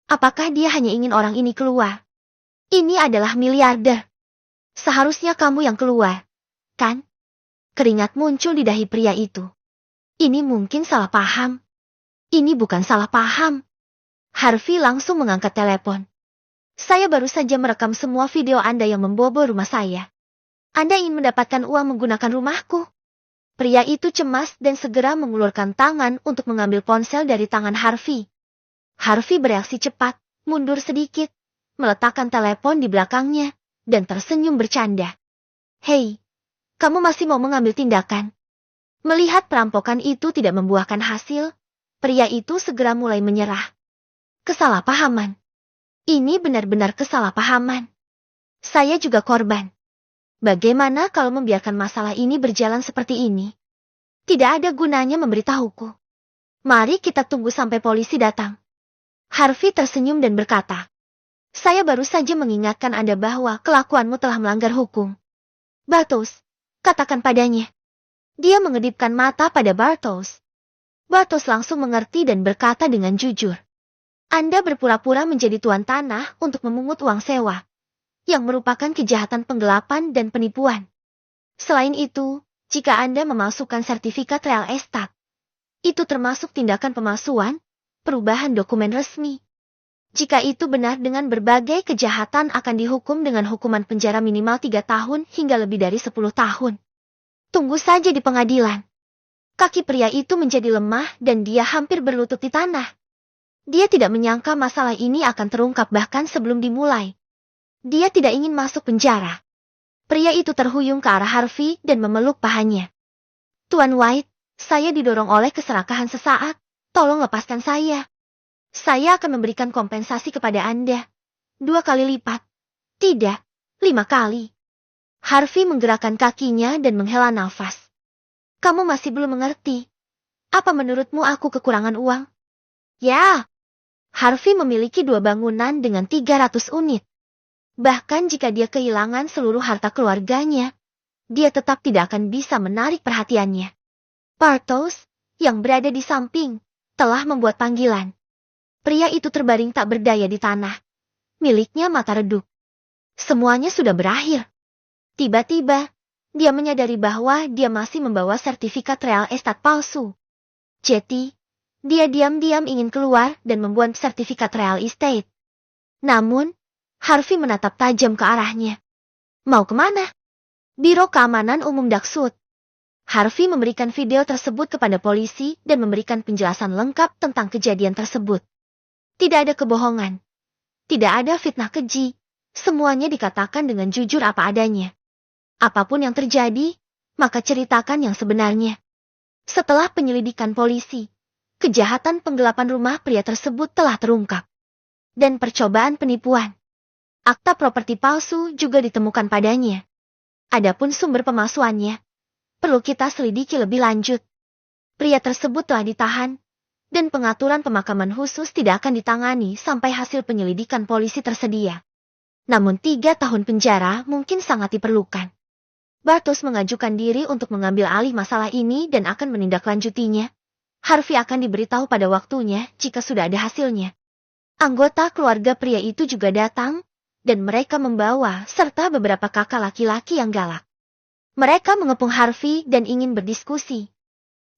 [SPEAKER 1] Apakah dia hanya ingin orang ini keluar? Ini adalah miliarder. Seharusnya kamu yang keluar, kan? Keringat muncul di dahi pria itu. Ini mungkin salah paham. Ini bukan salah paham. Harvey langsung mengangkat telepon. Saya baru saja merekam semua video Anda yang membobol rumah saya. Anda ingin mendapatkan uang menggunakan rumahku. Pria itu cemas dan segera mengulurkan tangan untuk mengambil ponsel dari tangan Harvey. Harvey bereaksi cepat, mundur sedikit, meletakkan telepon di belakangnya, dan tersenyum bercanda. Hei, kamu masih mau mengambil tindakan? Melihat perampokan itu tidak membuahkan hasil, pria itu segera mulai menyerah. Kesalahpahaman. Ini benar-benar kesalahpahaman. Saya juga korban. Bagaimana kalau membiarkan masalah ini berjalan seperti ini? Tidak ada gunanya memberitahuku. Mari kita tunggu sampai polisi datang. Harvey tersenyum dan berkata, saya baru saja mengingatkan Anda bahwa kelakuanmu telah melanggar hukum. Bartos, katakan padanya. Dia mengedipkan mata pada Bartos. Bartos langsung mengerti dan berkata dengan jujur. Anda berpura-pura menjadi tuan tanah untuk memungut uang sewa, yang merupakan kejahatan penggelapan dan penipuan. Selain itu, jika Anda memalsukan sertifikat real estate, itu termasuk tindakan pemalsuan, perubahan dokumen resmi. Jika itu benar, dengan berbagai kejahatan akan dihukum dengan hukuman penjara minimal 3 tahun hingga lebih dari 10 tahun. Tunggu saja di pengadilan. Kaki pria itu menjadi lemah dan dia hampir berlutut di tanah. Dia tidak menyangka masalah ini akan terungkap bahkan sebelum dimulai. Dia tidak ingin masuk penjara. Pria itu terhuyung ke arah Harvey dan memeluk pahanya. Tuan White, saya didorong oleh keserakahan sesaat. Tolong lepaskan saya. Saya akan memberikan kompensasi kepada Anda. 2 kali lipat. Tidak, 5 kali. Harvey menggerakkan kakinya dan menghela nafas. Kamu masih belum mengerti. Apa menurutmu aku kekurangan uang? Ya. Harvey memiliki 2 bangunan dengan 300 unit. Bahkan jika dia kehilangan seluruh harta keluarganya, dia tetap tidak akan bisa menarik perhatiannya. Partos, yang berada di samping, telah membuat panggilan. Pria itu terbaring tak berdaya di tanah. Miliknya mata redup. Semuanya sudah berakhir. Tiba-tiba, dia menyadari bahwa dia masih membawa sertifikat real estate palsu. Jadi, dia diam-diam ingin keluar dan membuat sertifikat real estate. Namun, Harvey menatap tajam ke arahnya. Mau kemana? Biro Keamanan Umum Daksud. Harvey memberikan video tersebut kepada polisi dan memberikan penjelasan lengkap tentang kejadian tersebut. Tidak ada kebohongan. Tidak ada fitnah keji. Semuanya dikatakan dengan jujur apa adanya. Apapun yang terjadi, maka ceritakan yang sebenarnya. Setelah penyelidikan polisi, kejahatan penggelapan rumah pria tersebut telah terungkap. Dan percobaan penipuan. Akta properti palsu juga ditemukan padanya. Adapun sumber pemalsuannya, perlu kita selidiki lebih lanjut. Pria tersebut telah ditahan, dan pengaturan pemakaman khusus tidak akan ditangani sampai hasil penyelidikan polisi tersedia. Namun 3 tahun penjara mungkin sangat diperlukan. Bartos mengajukan diri untuk mengambil alih masalah ini dan akan menindaklanjutinya. Harvey akan diberitahu pada waktunya jika sudah ada hasilnya. Anggota keluarga pria itu juga datang, dan mereka membawa serta beberapa kakak laki-laki yang galak. Mereka mengepung Harvey dan ingin berdiskusi.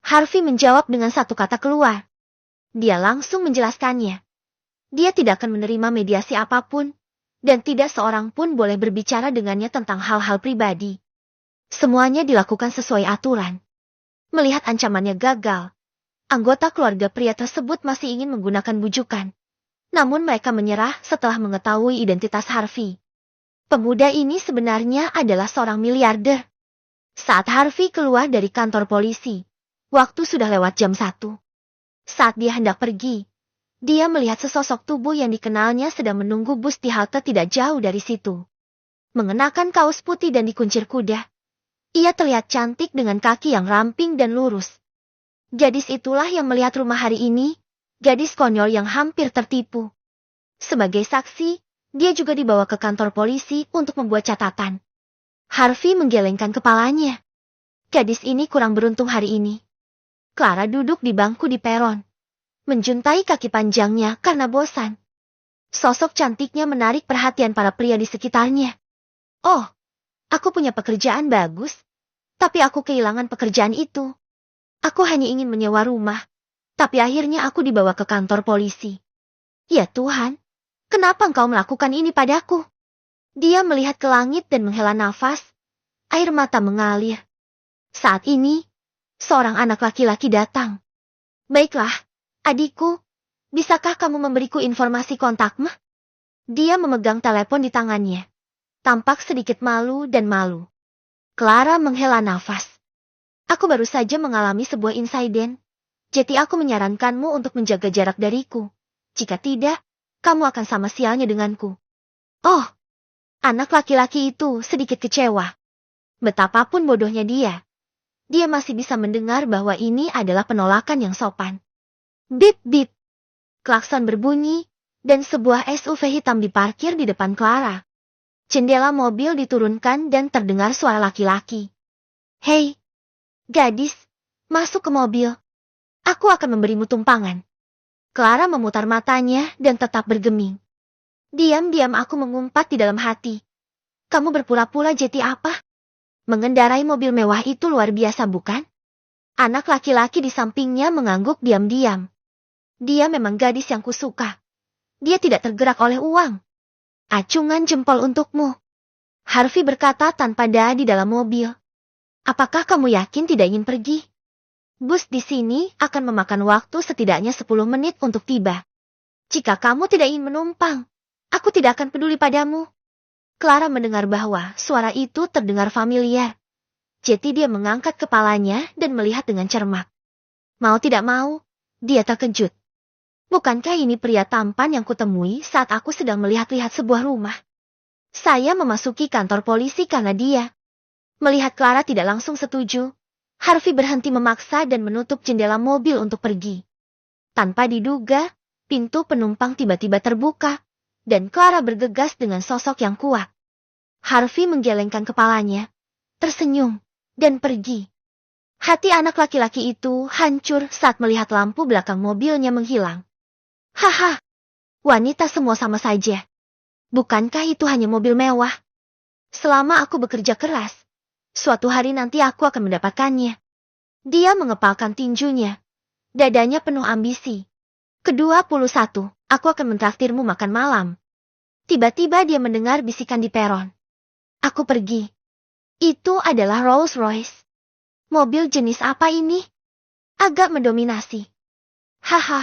[SPEAKER 1] Harvey menjawab dengan satu kata keluar. Dia langsung menjelaskannya. Dia tidak akan menerima mediasi apapun, dan tidak seorang pun boleh berbicara dengannya tentang hal-hal pribadi. Semuanya dilakukan sesuai aturan. Melihat ancamannya gagal, anggota keluarga pria tersebut masih ingin menggunakan bujukan. Namun mereka menyerah setelah mengetahui identitas Harvey. Pemuda ini sebenarnya adalah seorang miliarder. Saat Harvey keluar dari kantor polisi, waktu sudah lewat jam 1. Saat dia hendak pergi, dia melihat sesosok tubuh yang dikenalnya sedang menunggu bus di halte tidak jauh dari situ. Mengenakan kaos putih dan dikuncir kuda, ia terlihat cantik dengan kaki yang ramping dan lurus. Gadis itulah yang melihat rumah hari ini. Gadis konyol yang hampir tertipu. Sebagai saksi, dia juga dibawa ke kantor polisi untuk membuat catatan. Harvey menggelengkan kepalanya. Gadis ini kurang beruntung hari ini. Clara duduk di bangku di peron, menjuntai kaki panjangnya karena bosan. Sosok cantiknya menarik perhatian para pria di sekitarnya. Oh, aku punya pekerjaan bagus, tapi aku kehilangan pekerjaan itu. Aku hanya ingin menyewa rumah. Tapi akhirnya aku dibawa ke kantor polisi. Ya Tuhan, kenapa engkau melakukan ini padaku? Dia melihat ke langit dan menghela nafas. Air mata mengalir. Saat ini, seorang anak laki-laki datang. Baiklah, adikku, bisakah kamu memberiku informasi kontakmu? Dia memegang telepon di tangannya. Tampak sedikit malu dan malu. Clara menghela nafas. Aku baru saja mengalami sebuah insiden. Jadi aku menyarankanmu untuk menjaga jarak dariku. Jika tidak, kamu akan sama sialnya denganku. Oh, anak laki-laki itu sedikit kecewa. Betapapun bodohnya dia masih bisa mendengar bahwa ini adalah penolakan yang sopan. Bip-bip. Klakson berbunyi, dan sebuah SUV hitam diparkir di depan Clara. Jendela mobil diturunkan dan terdengar suara laki-laki. Hei, gadis, masuk ke mobil. Aku akan memberimu tumpangan. Clara memutar matanya dan tetap bergeming. Diam-diam aku mengumpat di dalam hati. Kamu berpura-pura jeti apa? Mengendarai mobil mewah itu luar biasa bukan? Anak laki-laki di sampingnya mengangguk diam-diam. Dia memang gadis yang kusuka. Dia tidak tergerak oleh uang. Acungan jempol untukmu. Harvey berkata tanpa daya di dalam mobil. Apakah kamu yakin tidak ingin pergi? Bus di sini akan memakan waktu setidaknya 10 menit untuk tiba. Jika kamu tidak ingin menumpang, aku tidak akan peduli padamu. Clara mendengar bahwa suara itu terdengar familiar. Jadi dia mengangkat kepalanya dan melihat dengan cermat. Mau tidak mau, dia terkejut. Bukankah ini pria tampan yang kutemui saat aku sedang melihat-lihat sebuah rumah? Saya memasuki kantor polisi karena dia. Melihat Clara tidak langsung setuju, Harvey berhenti memaksa dan menutup jendela mobil untuk pergi. Tanpa diduga, pintu penumpang tiba-tiba terbuka, dan Clara bergegas dengan sosok yang kuat. Harvey menggelengkan kepalanya, tersenyum, dan pergi. Hati anak laki-laki itu hancur saat melihat lampu belakang mobilnya menghilang. Haha, wanita semua sama saja. Bukankah itu hanya mobil mewah? Selama aku bekerja keras, suatu hari nanti aku akan mendapatkannya. Dia mengepalkan tinjunya. Dadanya penuh ambisi. Ke-21, aku akan mentraktirmu makan malam. Tiba-tiba dia mendengar bisikan di peron. Aku pergi. Itu adalah Rolls Royce. Mobil jenis apa ini? Agak mendominasi. Haha,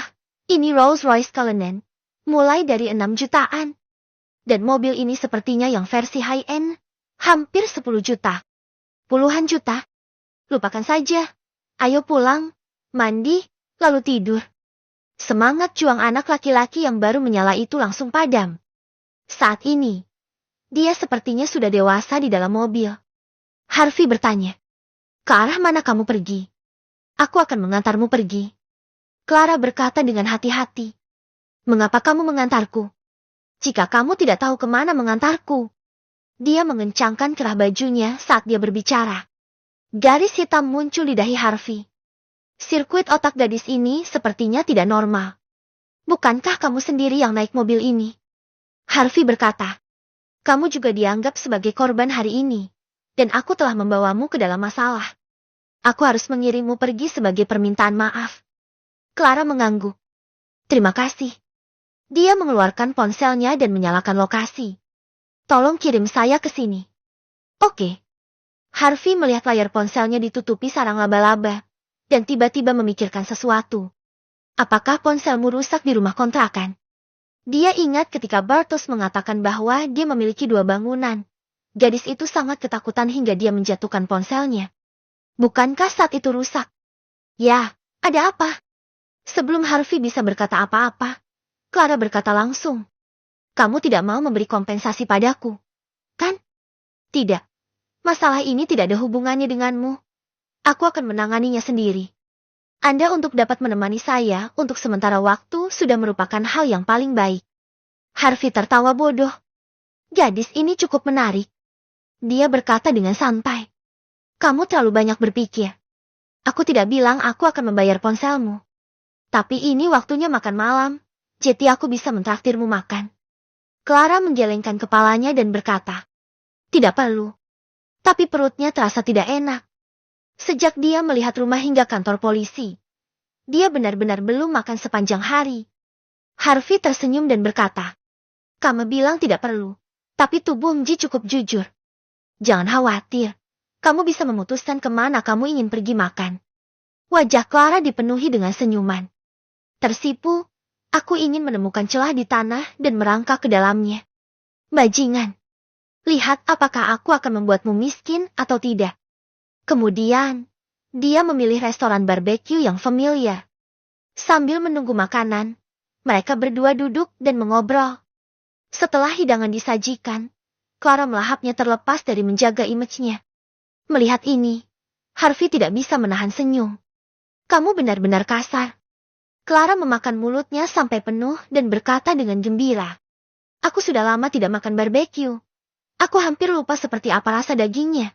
[SPEAKER 1] ini Rolls Royce Cullinan. Mulai dari 6 jutaan. Dan mobil ini sepertinya yang versi high-end. Hampir 10 juta. Puluhan juta. Lupakan saja. Ayo pulang, mandi, lalu tidur. Semangat juang anak laki-laki yang baru menyala itu langsung padam. Saat ini, dia sepertinya sudah dewasa di dalam mobil. Harvey bertanya, ke arah mana kamu pergi? Aku akan mengantarmu pergi. Clara berkata dengan hati-hati. Mengapa kamu mengantarku? Jika kamu tidak tahu kemana mengantarku. Dia mengencangkan kerah bajunya saat dia berbicara. Garis hitam muncul di dahi Harvey. Sirkuit otak gadis ini sepertinya tidak normal. Bukankah kamu sendiri yang naik mobil ini? Harvey berkata, kamu juga dianggap sebagai korban hari ini, dan aku telah membawamu ke dalam masalah. Aku harus mengirimmu pergi sebagai permintaan maaf. Clara mengangguk. Terima kasih. Dia mengeluarkan ponselnya dan menyalakan lokasi. Tolong kirim saya ke sini. Oke. Harvey melihat layar ponselnya ditutupi sarang laba-laba, dan tiba-tiba memikirkan sesuatu. Apakah ponselmu rusak di rumah kontrakan? Dia ingat ketika Bartos mengatakan bahwa dia memiliki 2 bangunan. Gadis itu sangat ketakutan hingga dia menjatuhkan ponselnya. Bukankah saat itu rusak? Ya, ada apa? Sebelum Harvey bisa berkata apa-apa, Clara berkata langsung. Kamu tidak mau memberi kompensasi padaku, kan? Tidak. Masalah ini tidak ada hubungannya denganmu. Aku akan menanganinya sendiri. Anda untuk dapat menemani saya untuk sementara waktu sudah merupakan hal yang paling baik. Harvey tertawa bodoh. Gadis ini cukup menarik. Dia berkata dengan santai. Kamu terlalu banyak berpikir. Aku tidak bilang aku akan membayar ponselmu. Tapi ini waktunya makan malam, jadi aku bisa mentraktirmu makan. Clara menggelengkan kepalanya dan berkata, tidak perlu. Tapi perutnya terasa tidak enak. Sejak dia melihat rumah hingga kantor polisi, dia benar-benar belum makan sepanjang hari. Harvey tersenyum dan berkata, kamu bilang tidak perlu, tapi tubuh Mji cukup jujur. Jangan khawatir, kamu bisa memutuskan kemana kamu ingin pergi makan. Wajah Clara dipenuhi dengan senyuman. Tersipu, aku ingin menemukan celah di tanah dan merangkak ke dalamnya. Bajingan. Lihat apakah aku akan membuatmu miskin atau tidak. Kemudian, dia memilih restoran barbeque yang familiar. Sambil menunggu makanan, mereka berdua duduk dan mengobrol. Setelah hidangan disajikan, Clara melahapnya terlepas dari menjaga image-nya. Melihat ini, Harvey tidak bisa menahan senyum. Kamu benar-benar kasar. Clara memakan mulutnya sampai penuh dan berkata dengan gembira. Aku sudah lama tidak makan barbeque. Aku hampir lupa seperti apa rasa dagingnya.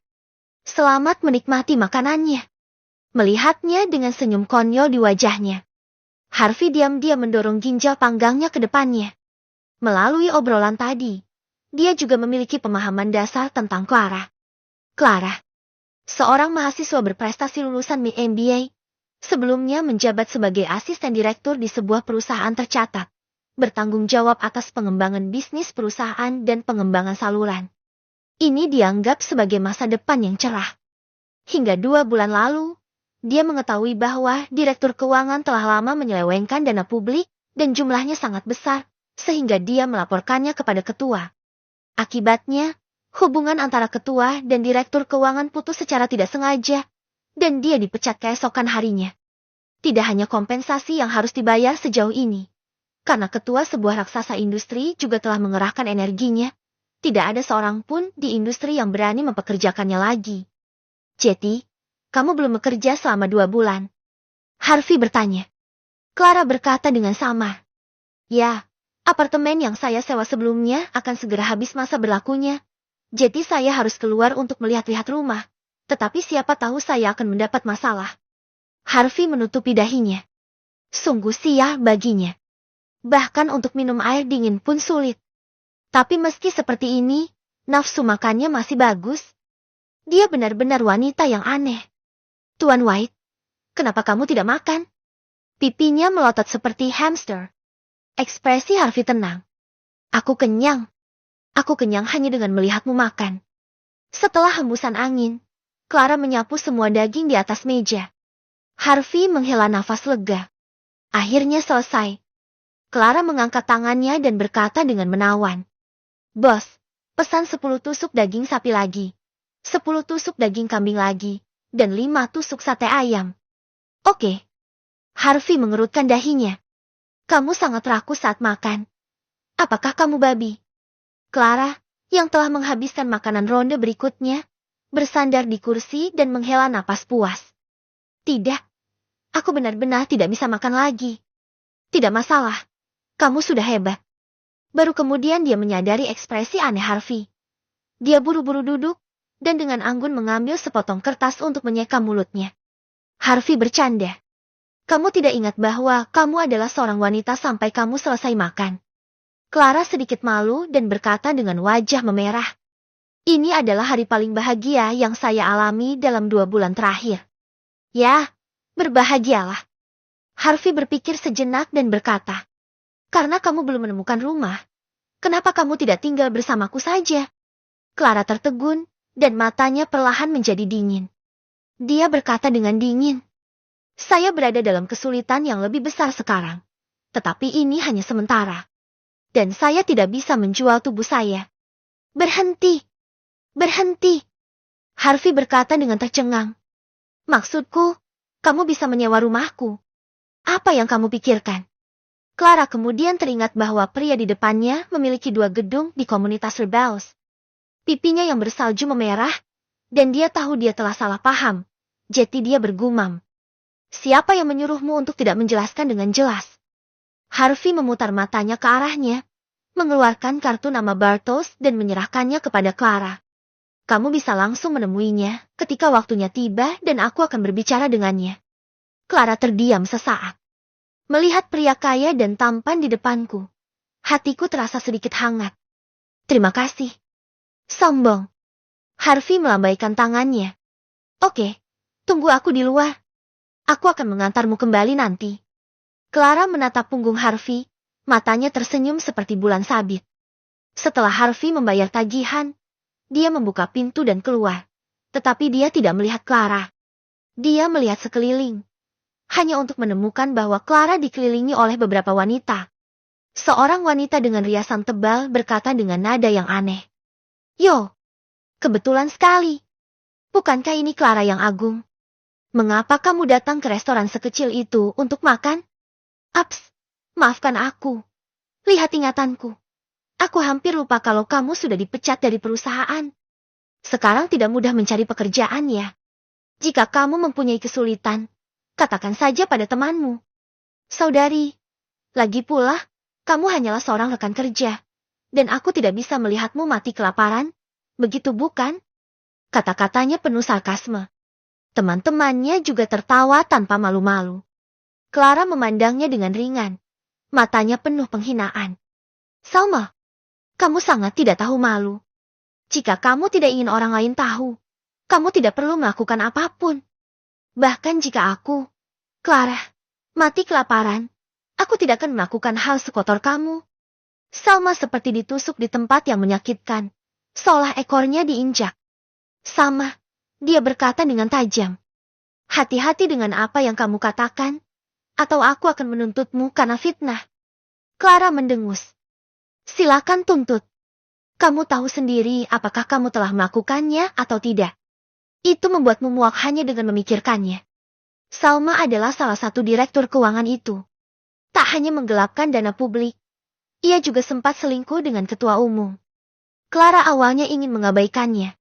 [SPEAKER 1] Selamat menikmati makanannya. Melihatnya dengan senyum konyol di wajahnya. Harvey diam-diam mendorong ginjal panggangnya ke depannya. Melalui obrolan tadi, dia juga memiliki pemahaman dasar tentang Clara. Clara, seorang mahasiswa berprestasi lulusan MBA, sebelumnya menjabat sebagai asisten direktur di sebuah perusahaan tercatat, bertanggung jawab atas pengembangan bisnis perusahaan dan pengembangan saluran. Ini dianggap sebagai masa depan yang cerah. Hingga 2 bulan lalu, dia mengetahui bahwa direktur keuangan telah lama menyelewengkan dana publik dan jumlahnya sangat besar, sehingga dia melaporkannya kepada ketua. Akibatnya, hubungan antara ketua dan direktur keuangan putus secara tidak sengaja, dan dia dipecat keesokan harinya. Tidak hanya kompensasi yang harus dibayar sejauh ini, karena ketua sebuah raksasa industri juga telah mengerahkan energinya, tidak ada seorang pun di industri yang berani mempekerjakannya lagi. Jetty, kamu belum bekerja selama 2 bulan. Harvey bertanya. Clara berkata dengan samar. Ya, apartemen yang saya sewa sebelumnya akan segera habis masa berlakunya. Jadi saya harus keluar untuk melihat-lihat rumah. Tetapi siapa tahu saya akan mendapat masalah. Harvey menutupi dahinya. Sungguh sial baginya. Bahkan untuk minum air dingin pun sulit. Tapi meski seperti ini, nafsu makannya masih bagus. Dia benar-benar wanita yang aneh. Tuan White, kenapa kamu tidak makan? Pipinya melotot seperti hamster. Ekspresi Harvey tenang. Aku kenyang. Aku kenyang hanya dengan melihatmu makan. Setelah hembusan angin, Clara menyapu semua daging di atas meja. Harvey menghela nafas lega. Akhirnya selesai. Clara mengangkat tangannya dan berkata dengan menawan. Bos, pesan 10 tusuk daging sapi lagi. 10 tusuk daging kambing lagi. Dan 5 tusuk sate ayam. Oke. Harvey mengerutkan dahinya. Kamu sangat rakus saat makan. Apakah kamu babi? Clara, yang telah menghabiskan makanan ronde berikutnya, bersandar di kursi dan menghela napas puas. Tidak. Aku benar-benar tidak bisa makan lagi. Tidak masalah. Kamu sudah hebat. Baru kemudian dia menyadari ekspresi aneh Harvey. Dia buru-buru duduk, dan dengan anggun mengambil sepotong kertas untuk menyeka mulutnya. Harvey bercanda. Kamu tidak ingat bahwa kamu adalah seorang wanita sampai kamu selesai makan. Clara sedikit malu dan berkata dengan wajah memerah. Ini adalah hari paling bahagia yang saya alami dalam 2 bulan terakhir. Ya, berbahagialah. Harvey berpikir sejenak dan berkata. Karena kamu belum menemukan rumah, kenapa kamu tidak tinggal bersamaku saja? Clara tertegun, dan matanya perlahan menjadi dingin. Dia berkata dengan dingin. Saya berada dalam kesulitan yang lebih besar sekarang. Tetapi ini hanya sementara. Dan saya tidak bisa menjual tubuh saya. Berhenti. Berhenti. Harvey berkata dengan tercengang. Maksudku, kamu bisa menyewa rumahku. Apa yang kamu pikirkan? Clara kemudian teringat bahwa pria di depannya memiliki 2 gedung di komunitas Rebels. Pipinya yang bersalju memerah, dan dia tahu dia telah salah paham. Jadi dia bergumam. Siapa yang menyuruhmu untuk tidak menjelaskan dengan jelas? Harvey memutar matanya ke arahnya, mengeluarkan kartu nama Bartos dan menyerahkannya kepada Clara. Kamu bisa langsung menemuinya ketika waktunya tiba dan aku akan berbicara dengannya. Clara terdiam sesaat. Melihat pria kaya dan tampan di depanku, hatiku terasa sedikit hangat. Terima kasih. Sombong. Harvey melambaikan tangannya. Oke, tunggu aku di luar. Aku akan mengantarmu kembali nanti. Clara menatap punggung Harvey, matanya tersenyum seperti bulan sabit. Setelah Harvey membayar tagihan, dia membuka pintu dan keluar. Tetapi dia tidak melihat Clara. Dia melihat sekeliling. Hanya untuk menemukan bahwa Clara dikelilingi oleh beberapa wanita. Seorang wanita dengan riasan tebal berkata dengan nada yang aneh. Yo, kebetulan sekali. Bukankah ini Clara yang agung? Mengapa kamu datang ke restoran sekecil itu untuk makan? Ups, maafkan aku. Lihat ingatanku. Aku hampir lupa kalau kamu sudah dipecat dari perusahaan. Sekarang tidak mudah mencari pekerjaan ya. Jika kamu mempunyai kesulitan, katakan saja pada temanmu. Saudari, lagi pula, kamu hanyalah seorang rekan kerja. Dan aku tidak bisa melihatmu mati kelaparan. Begitu bukan? Kata-katanya penuh sarkasme. Teman-temannya juga tertawa tanpa malu-malu. Clara memandangnya dengan ringan. Matanya penuh penghinaan. Salma, kamu sangat tidak tahu malu. Jika kamu tidak ingin orang lain tahu, kamu tidak perlu melakukan apapun. Bahkan jika aku, Clara, mati kelaparan, aku tidak akan melakukan hal sekotor kamu. Salma seperti ditusuk di tempat yang menyakitkan, seolah ekornya diinjak. Salma, dia berkata dengan tajam. Hati-hati dengan apa yang kamu katakan, atau aku akan menuntutmu karena fitnah. Clara mendengus. Silakan tuntut. Kamu tahu sendiri apakah kamu telah melakukannya atau tidak. Itu membuatmu muak hanya dengan memikirkannya. Salma adalah salah satu direktur keuangan itu. Tak hanya menggelapkan dana publik, ia juga sempat selingkuh dengan ketua umum. Clara awalnya ingin mengabaikannya.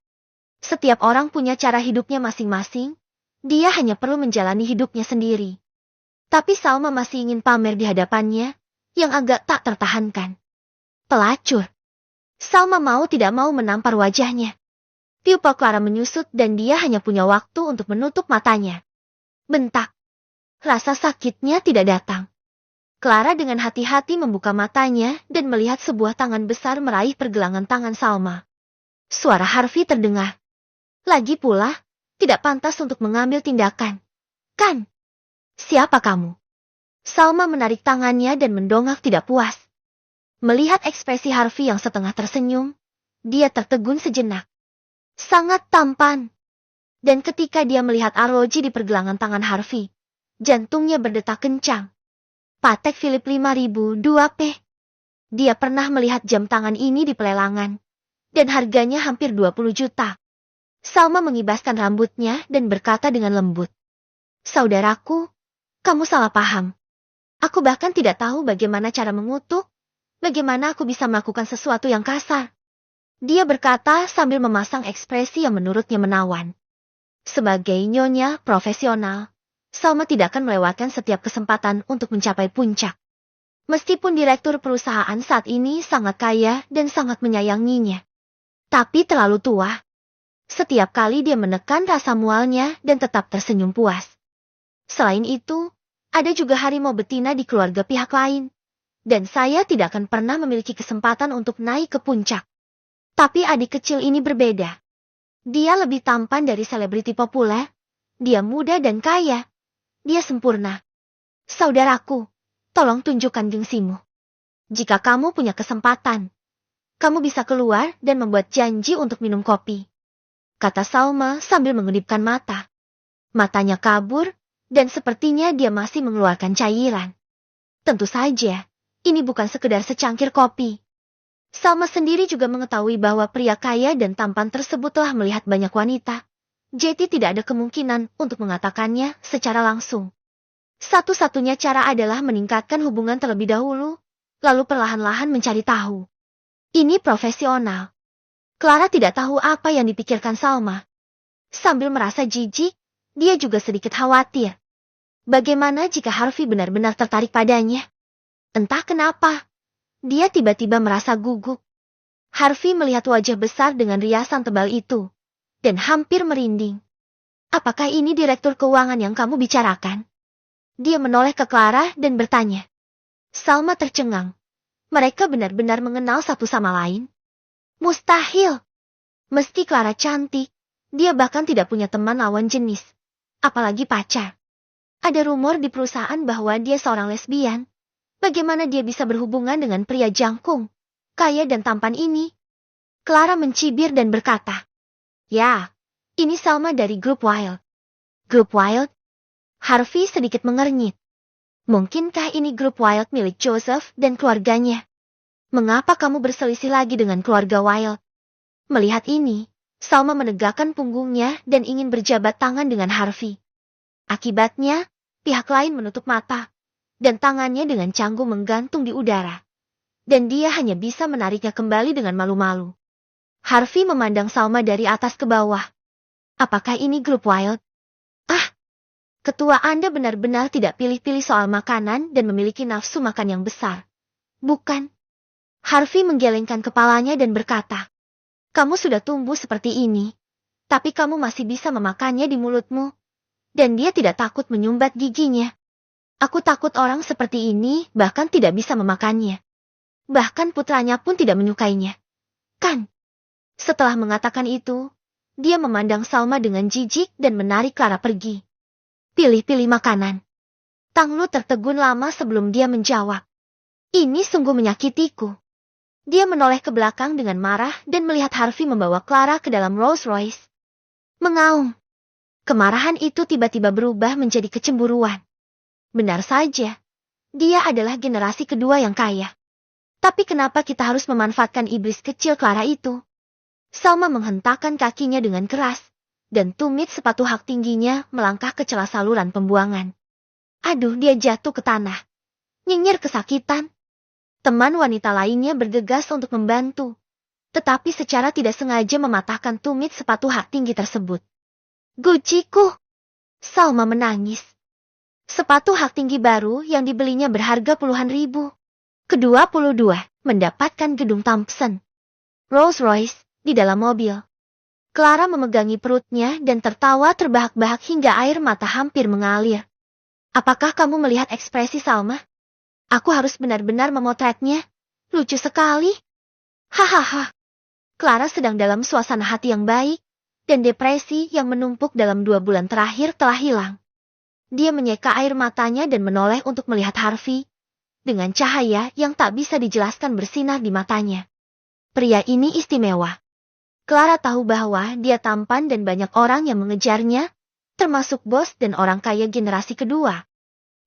[SPEAKER 1] Setiap orang punya cara hidupnya masing-masing, dia hanya perlu menjalani hidupnya sendiri. Tapi Salma masih ingin pamer di hadapannya, yang agak tak tertahankan. Pelacur. Salma mau tidak mau menampar wajahnya. Pupil Clara menyusut dan dia hanya punya waktu untuk menutup matanya. Bentak. Rasa sakitnya tidak datang. Clara dengan hati-hati membuka matanya dan melihat sebuah tangan besar meraih pergelangan tangan Salma. Suara Harvey terdengar. Lagi pula, tidak pantas untuk mengambil tindakan. Kan? Siapa kamu? Salma menarik tangannya dan mendongak tidak puas. Melihat ekspresi Harvey yang setengah tersenyum, dia tertegun sejenak. Sangat tampan. Dan ketika dia melihat arloji di pergelangan tangan Harvey, jantungnya berdetak kencang. Patek Philippe 5002P. Dia pernah melihat jam tangan ini di pelelangan, dan harganya hampir 20 juta. Salma mengibaskan rambutnya dan berkata dengan lembut. Saudaraku, kamu salah paham. Aku bahkan tidak tahu bagaimana cara mengutuk. Bagaimana aku bisa melakukan sesuatu yang kasar? Dia berkata sambil memasang ekspresi yang menurutnya menawan. Sebagai nyonya profesional, Salma tidak akan melewatkan setiap kesempatan untuk mencapai puncak. Meskipun direktur perusahaan saat ini sangat kaya dan sangat menyayanginya. Tapi terlalu tua. Setiap kali dia menekan rasa mualnya dan tetap tersenyum puas. Selain itu, ada juga harimau betina di keluarga pihak lain. Dan saya tidak akan pernah memiliki kesempatan untuk naik ke puncak. Tapi adik kecil ini berbeda. Dia lebih tampan dari selebriti populer. Dia muda dan kaya. Dia sempurna. Saudaraku, tolong tunjukkan gengsimu. Jika kamu punya kesempatan, kamu bisa keluar dan membuat janji untuk minum kopi. Kata Salma sambil mengedipkan mata. Matanya kabur, dan sepertinya dia masih mengeluarkan cairan. Tentu saja. Ini bukan sekedar secangkir kopi. Salma sendiri juga mengetahui bahwa pria kaya dan tampan tersebut telah melihat banyak wanita. Jadi tidak ada kemungkinan untuk mengatakannya secara langsung. Satu-satunya cara adalah meningkatkan hubungan terlebih dahulu, lalu perlahan-lahan mencari tahu. Ini profesional. Clara tidak tahu apa yang dipikirkan Salma. Sambil merasa jijik, dia juga sedikit khawatir. Bagaimana jika Harvey benar-benar tertarik padanya? Entah kenapa, dia tiba-tiba merasa gugup. Harvey melihat wajah besar dengan riasan tebal itu, dan hampir merinding. Apakah ini direktur keuangan yang kamu bicarakan? Dia menoleh ke Clara dan bertanya. Salma tercengang. Mereka benar-benar mengenal satu sama lain? Mustahil. Meski Clara cantik, dia bahkan tidak punya teman lawan jenis, apalagi pacar. Ada rumor di perusahaan bahwa dia seorang lesbian. Bagaimana dia bisa berhubungan dengan pria jangkung, kaya dan tampan ini? Clara mencibir dan berkata, ya, ini Salma dari Grup Wild. Grup Wild? Harvey sedikit mengernyit. Mungkinkah ini Grup Wild milik Joseph dan keluarganya? Mengapa kamu berselisih lagi dengan keluarga Wild? Melihat ini, Salma menegakkan punggungnya dan ingin berjabat tangan dengan Harvey. Akibatnya, pihak lain menutup mata. Dan tangannya dengan canggung menggantung di udara. Dan dia hanya bisa menariknya kembali dengan malu-malu. Harvey memandang Salma dari atas ke bawah. Apakah ini Grup Wild? Ah, ketua Anda benar-benar tidak pilih-pilih soal makanan dan memiliki nafsu makan yang besar. Bukan? Harvey menggelengkan kepalanya dan berkata, kamu sudah tumbuh seperti ini, tapi kamu masih bisa memakannya di mulutmu. Dan dia tidak takut menyumbat giginya. Aku takut orang seperti ini bahkan tidak bisa memakannya. Bahkan putranya pun tidak menyukainya. Kan? Setelah mengatakan itu, dia memandang Salma dengan jijik dan menarik Clara pergi. Pilih-pilih makanan. Tang Lu tertegun lama sebelum dia menjawab. Ini sungguh menyakitiku. Dia menoleh ke belakang dengan marah dan melihat Harvey membawa Clara ke dalam Rolls Royce. Mengaum. Kemarahan itu tiba-tiba berubah menjadi kecemburuan. Benar saja. Dia adalah generasi kedua yang kaya. Tapi kenapa kita harus memanfaatkan iblis kecil Clara itu? Salma menghentakkan kakinya dengan keras, dan tumit sepatu hak tingginya melangkah ke celah saluran pembuangan. Aduh, dia jatuh ke tanah. Nyinyir kesakitan. Teman wanita lainnya bergegas untuk membantu, tetapi secara tidak sengaja mematahkan tumit sepatu hak tinggi tersebut. Guciku! Salma menangis. Sepatu hak tinggi baru yang dibelinya berharga puluhan ribu. Ke-22 mendapatkan gedung Thompson Rolls Royce di dalam mobil. Clara memegangi perutnya dan tertawa terbahak-bahak hingga air mata hampir mengalir. Apakah kamu melihat ekspresi Salma? Aku harus benar-benar memotretnya. Lucu sekali. Hahaha. Clara sedang dalam suasana hati yang baik, dan depresi yang menumpuk dalam 2 bulan terakhir telah hilang. Dia menyeka air matanya dan menoleh untuk melihat Harvey, dengan cahaya yang tak bisa dijelaskan bersinar di matanya. Pria ini istimewa. Clara tahu bahwa dia tampan dan banyak orang yang mengejarnya, termasuk bos dan orang kaya generasi kedua.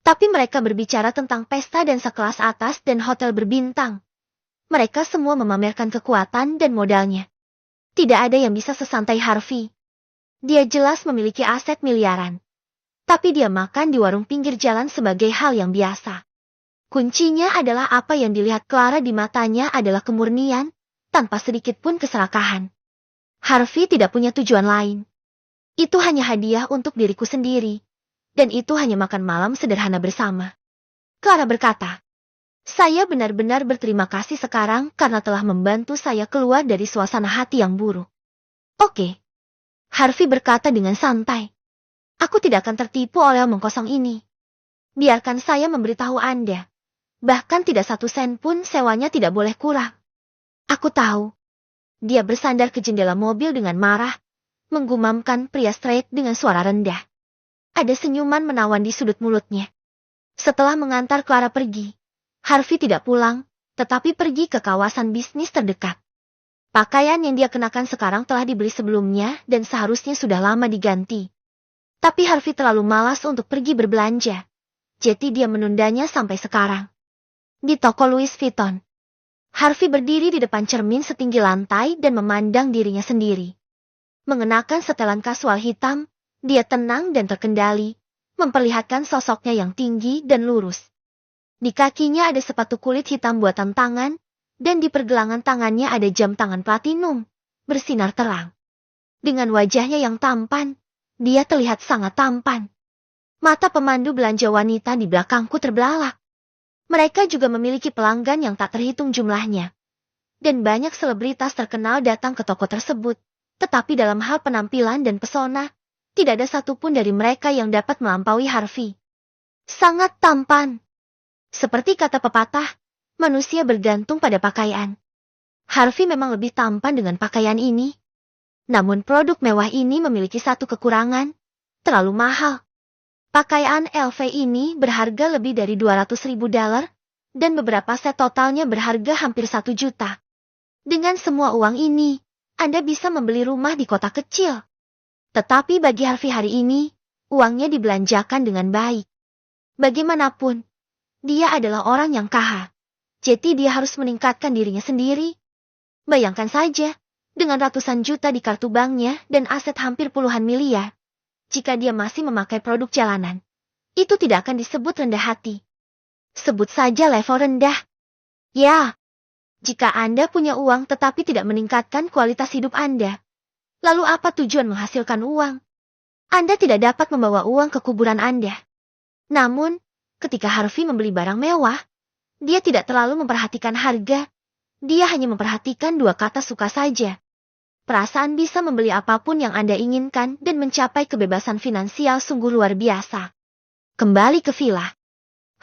[SPEAKER 1] Tapi mereka berbicara tentang pesta dan sekelas atas dan hotel berbintang. Mereka semua memamerkan kekuatan dan modalnya. Tidak ada yang bisa sesantai Harvey. Dia jelas memiliki aset miliaran. Tapi dia makan di warung pinggir jalan sebagai hal yang biasa. Kuncinya adalah apa yang dilihat Clara di matanya adalah kemurnian, tanpa sedikit pun keserakahan. Harvey tidak punya tujuan lain. Itu hanya hadiah untuk diriku sendiri. Dan itu hanya makan malam sederhana bersama. Clara berkata, saya benar-benar berterima kasih sekarang karena telah membantu saya keluar dari suasana hati yang buruk. Oke. Harvey berkata dengan santai. Aku tidak akan tertipu oleh omong kosong ini. Biarkan saya memberitahu Anda. Bahkan tidak 1 sen pun sewanya tidak boleh kurang. Aku tahu. Dia bersandar ke jendela mobil dengan marah, menggumamkan pria straight dengan suara rendah. Ada senyuman menawan di sudut mulutnya. Setelah mengantar Clara pergi, Harvey tidak pulang, tetapi pergi ke kawasan bisnis terdekat. Pakaian yang dia kenakan sekarang telah dibeli sebelumnya dan seharusnya sudah lama diganti. Tapi Harvey terlalu malas untuk pergi berbelanja, jadi dia menundanya sampai sekarang. Di toko Louis Vuitton, Harvey berdiri di depan cermin setinggi lantai dan memandang dirinya sendiri. Mengenakan setelan kasual hitam, dia tenang dan terkendali, memperlihatkan sosoknya yang tinggi dan lurus. Di kakinya ada sepatu kulit hitam buatan tangan, dan di pergelangan tangannya ada jam tangan platinum, bersinar terang. Dengan wajahnya yang tampan, dia terlihat sangat tampan. Mata pemandu belanja wanita di belakangku terbelalak. Mereka juga memiliki pelanggan yang tak terhitung jumlahnya. Dan banyak selebritas terkenal datang ke toko tersebut. Tetapi dalam hal penampilan dan pesona, tidak ada satupun dari mereka yang dapat melampaui Harvey. Sangat tampan. Seperti kata pepatah, manusia bergantung pada pakaian. Harvey memang lebih tampan dengan pakaian ini. Namun produk mewah ini memiliki satu kekurangan, terlalu mahal. Pakaian LV ini berharga lebih dari $200.000, dan beberapa set totalnya berharga hampir 1 juta. Dengan semua uang ini, Anda bisa membeli rumah di kota kecil. Tetapi bagi Harvey hari ini, uangnya dibelanjakan dengan baik. Bagaimanapun, dia adalah orang yang kaya. Jadi dia harus meningkatkan dirinya sendiri. Bayangkan saja, dengan ratusan juta di kartu banknya dan aset hampir puluhan miliar. Jika dia masih memakai produk jalanan, itu tidak akan disebut rendah hati. Sebut saja level rendah. Ya, jika Anda punya uang tetapi tidak meningkatkan kualitas hidup Anda, lalu apa tujuan menghasilkan uang? Anda tidak dapat membawa uang ke kuburan Anda. Namun, ketika Harvey membeli barang mewah, dia tidak terlalu memperhatikan harga. Dia hanya memperhatikan 2 kata suka saja. Perasaan bisa membeli apapun yang Anda inginkan dan mencapai kebebasan finansial sungguh luar biasa. Kembali ke villa.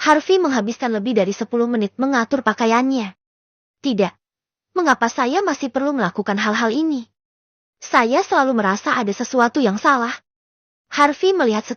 [SPEAKER 1] Harvey menghabiskan lebih dari 10 menit mengatur pakaiannya. Tidak. Mengapa saya masih perlu melakukan hal-hal ini? Saya selalu merasa ada sesuatu yang salah. Harvey melihat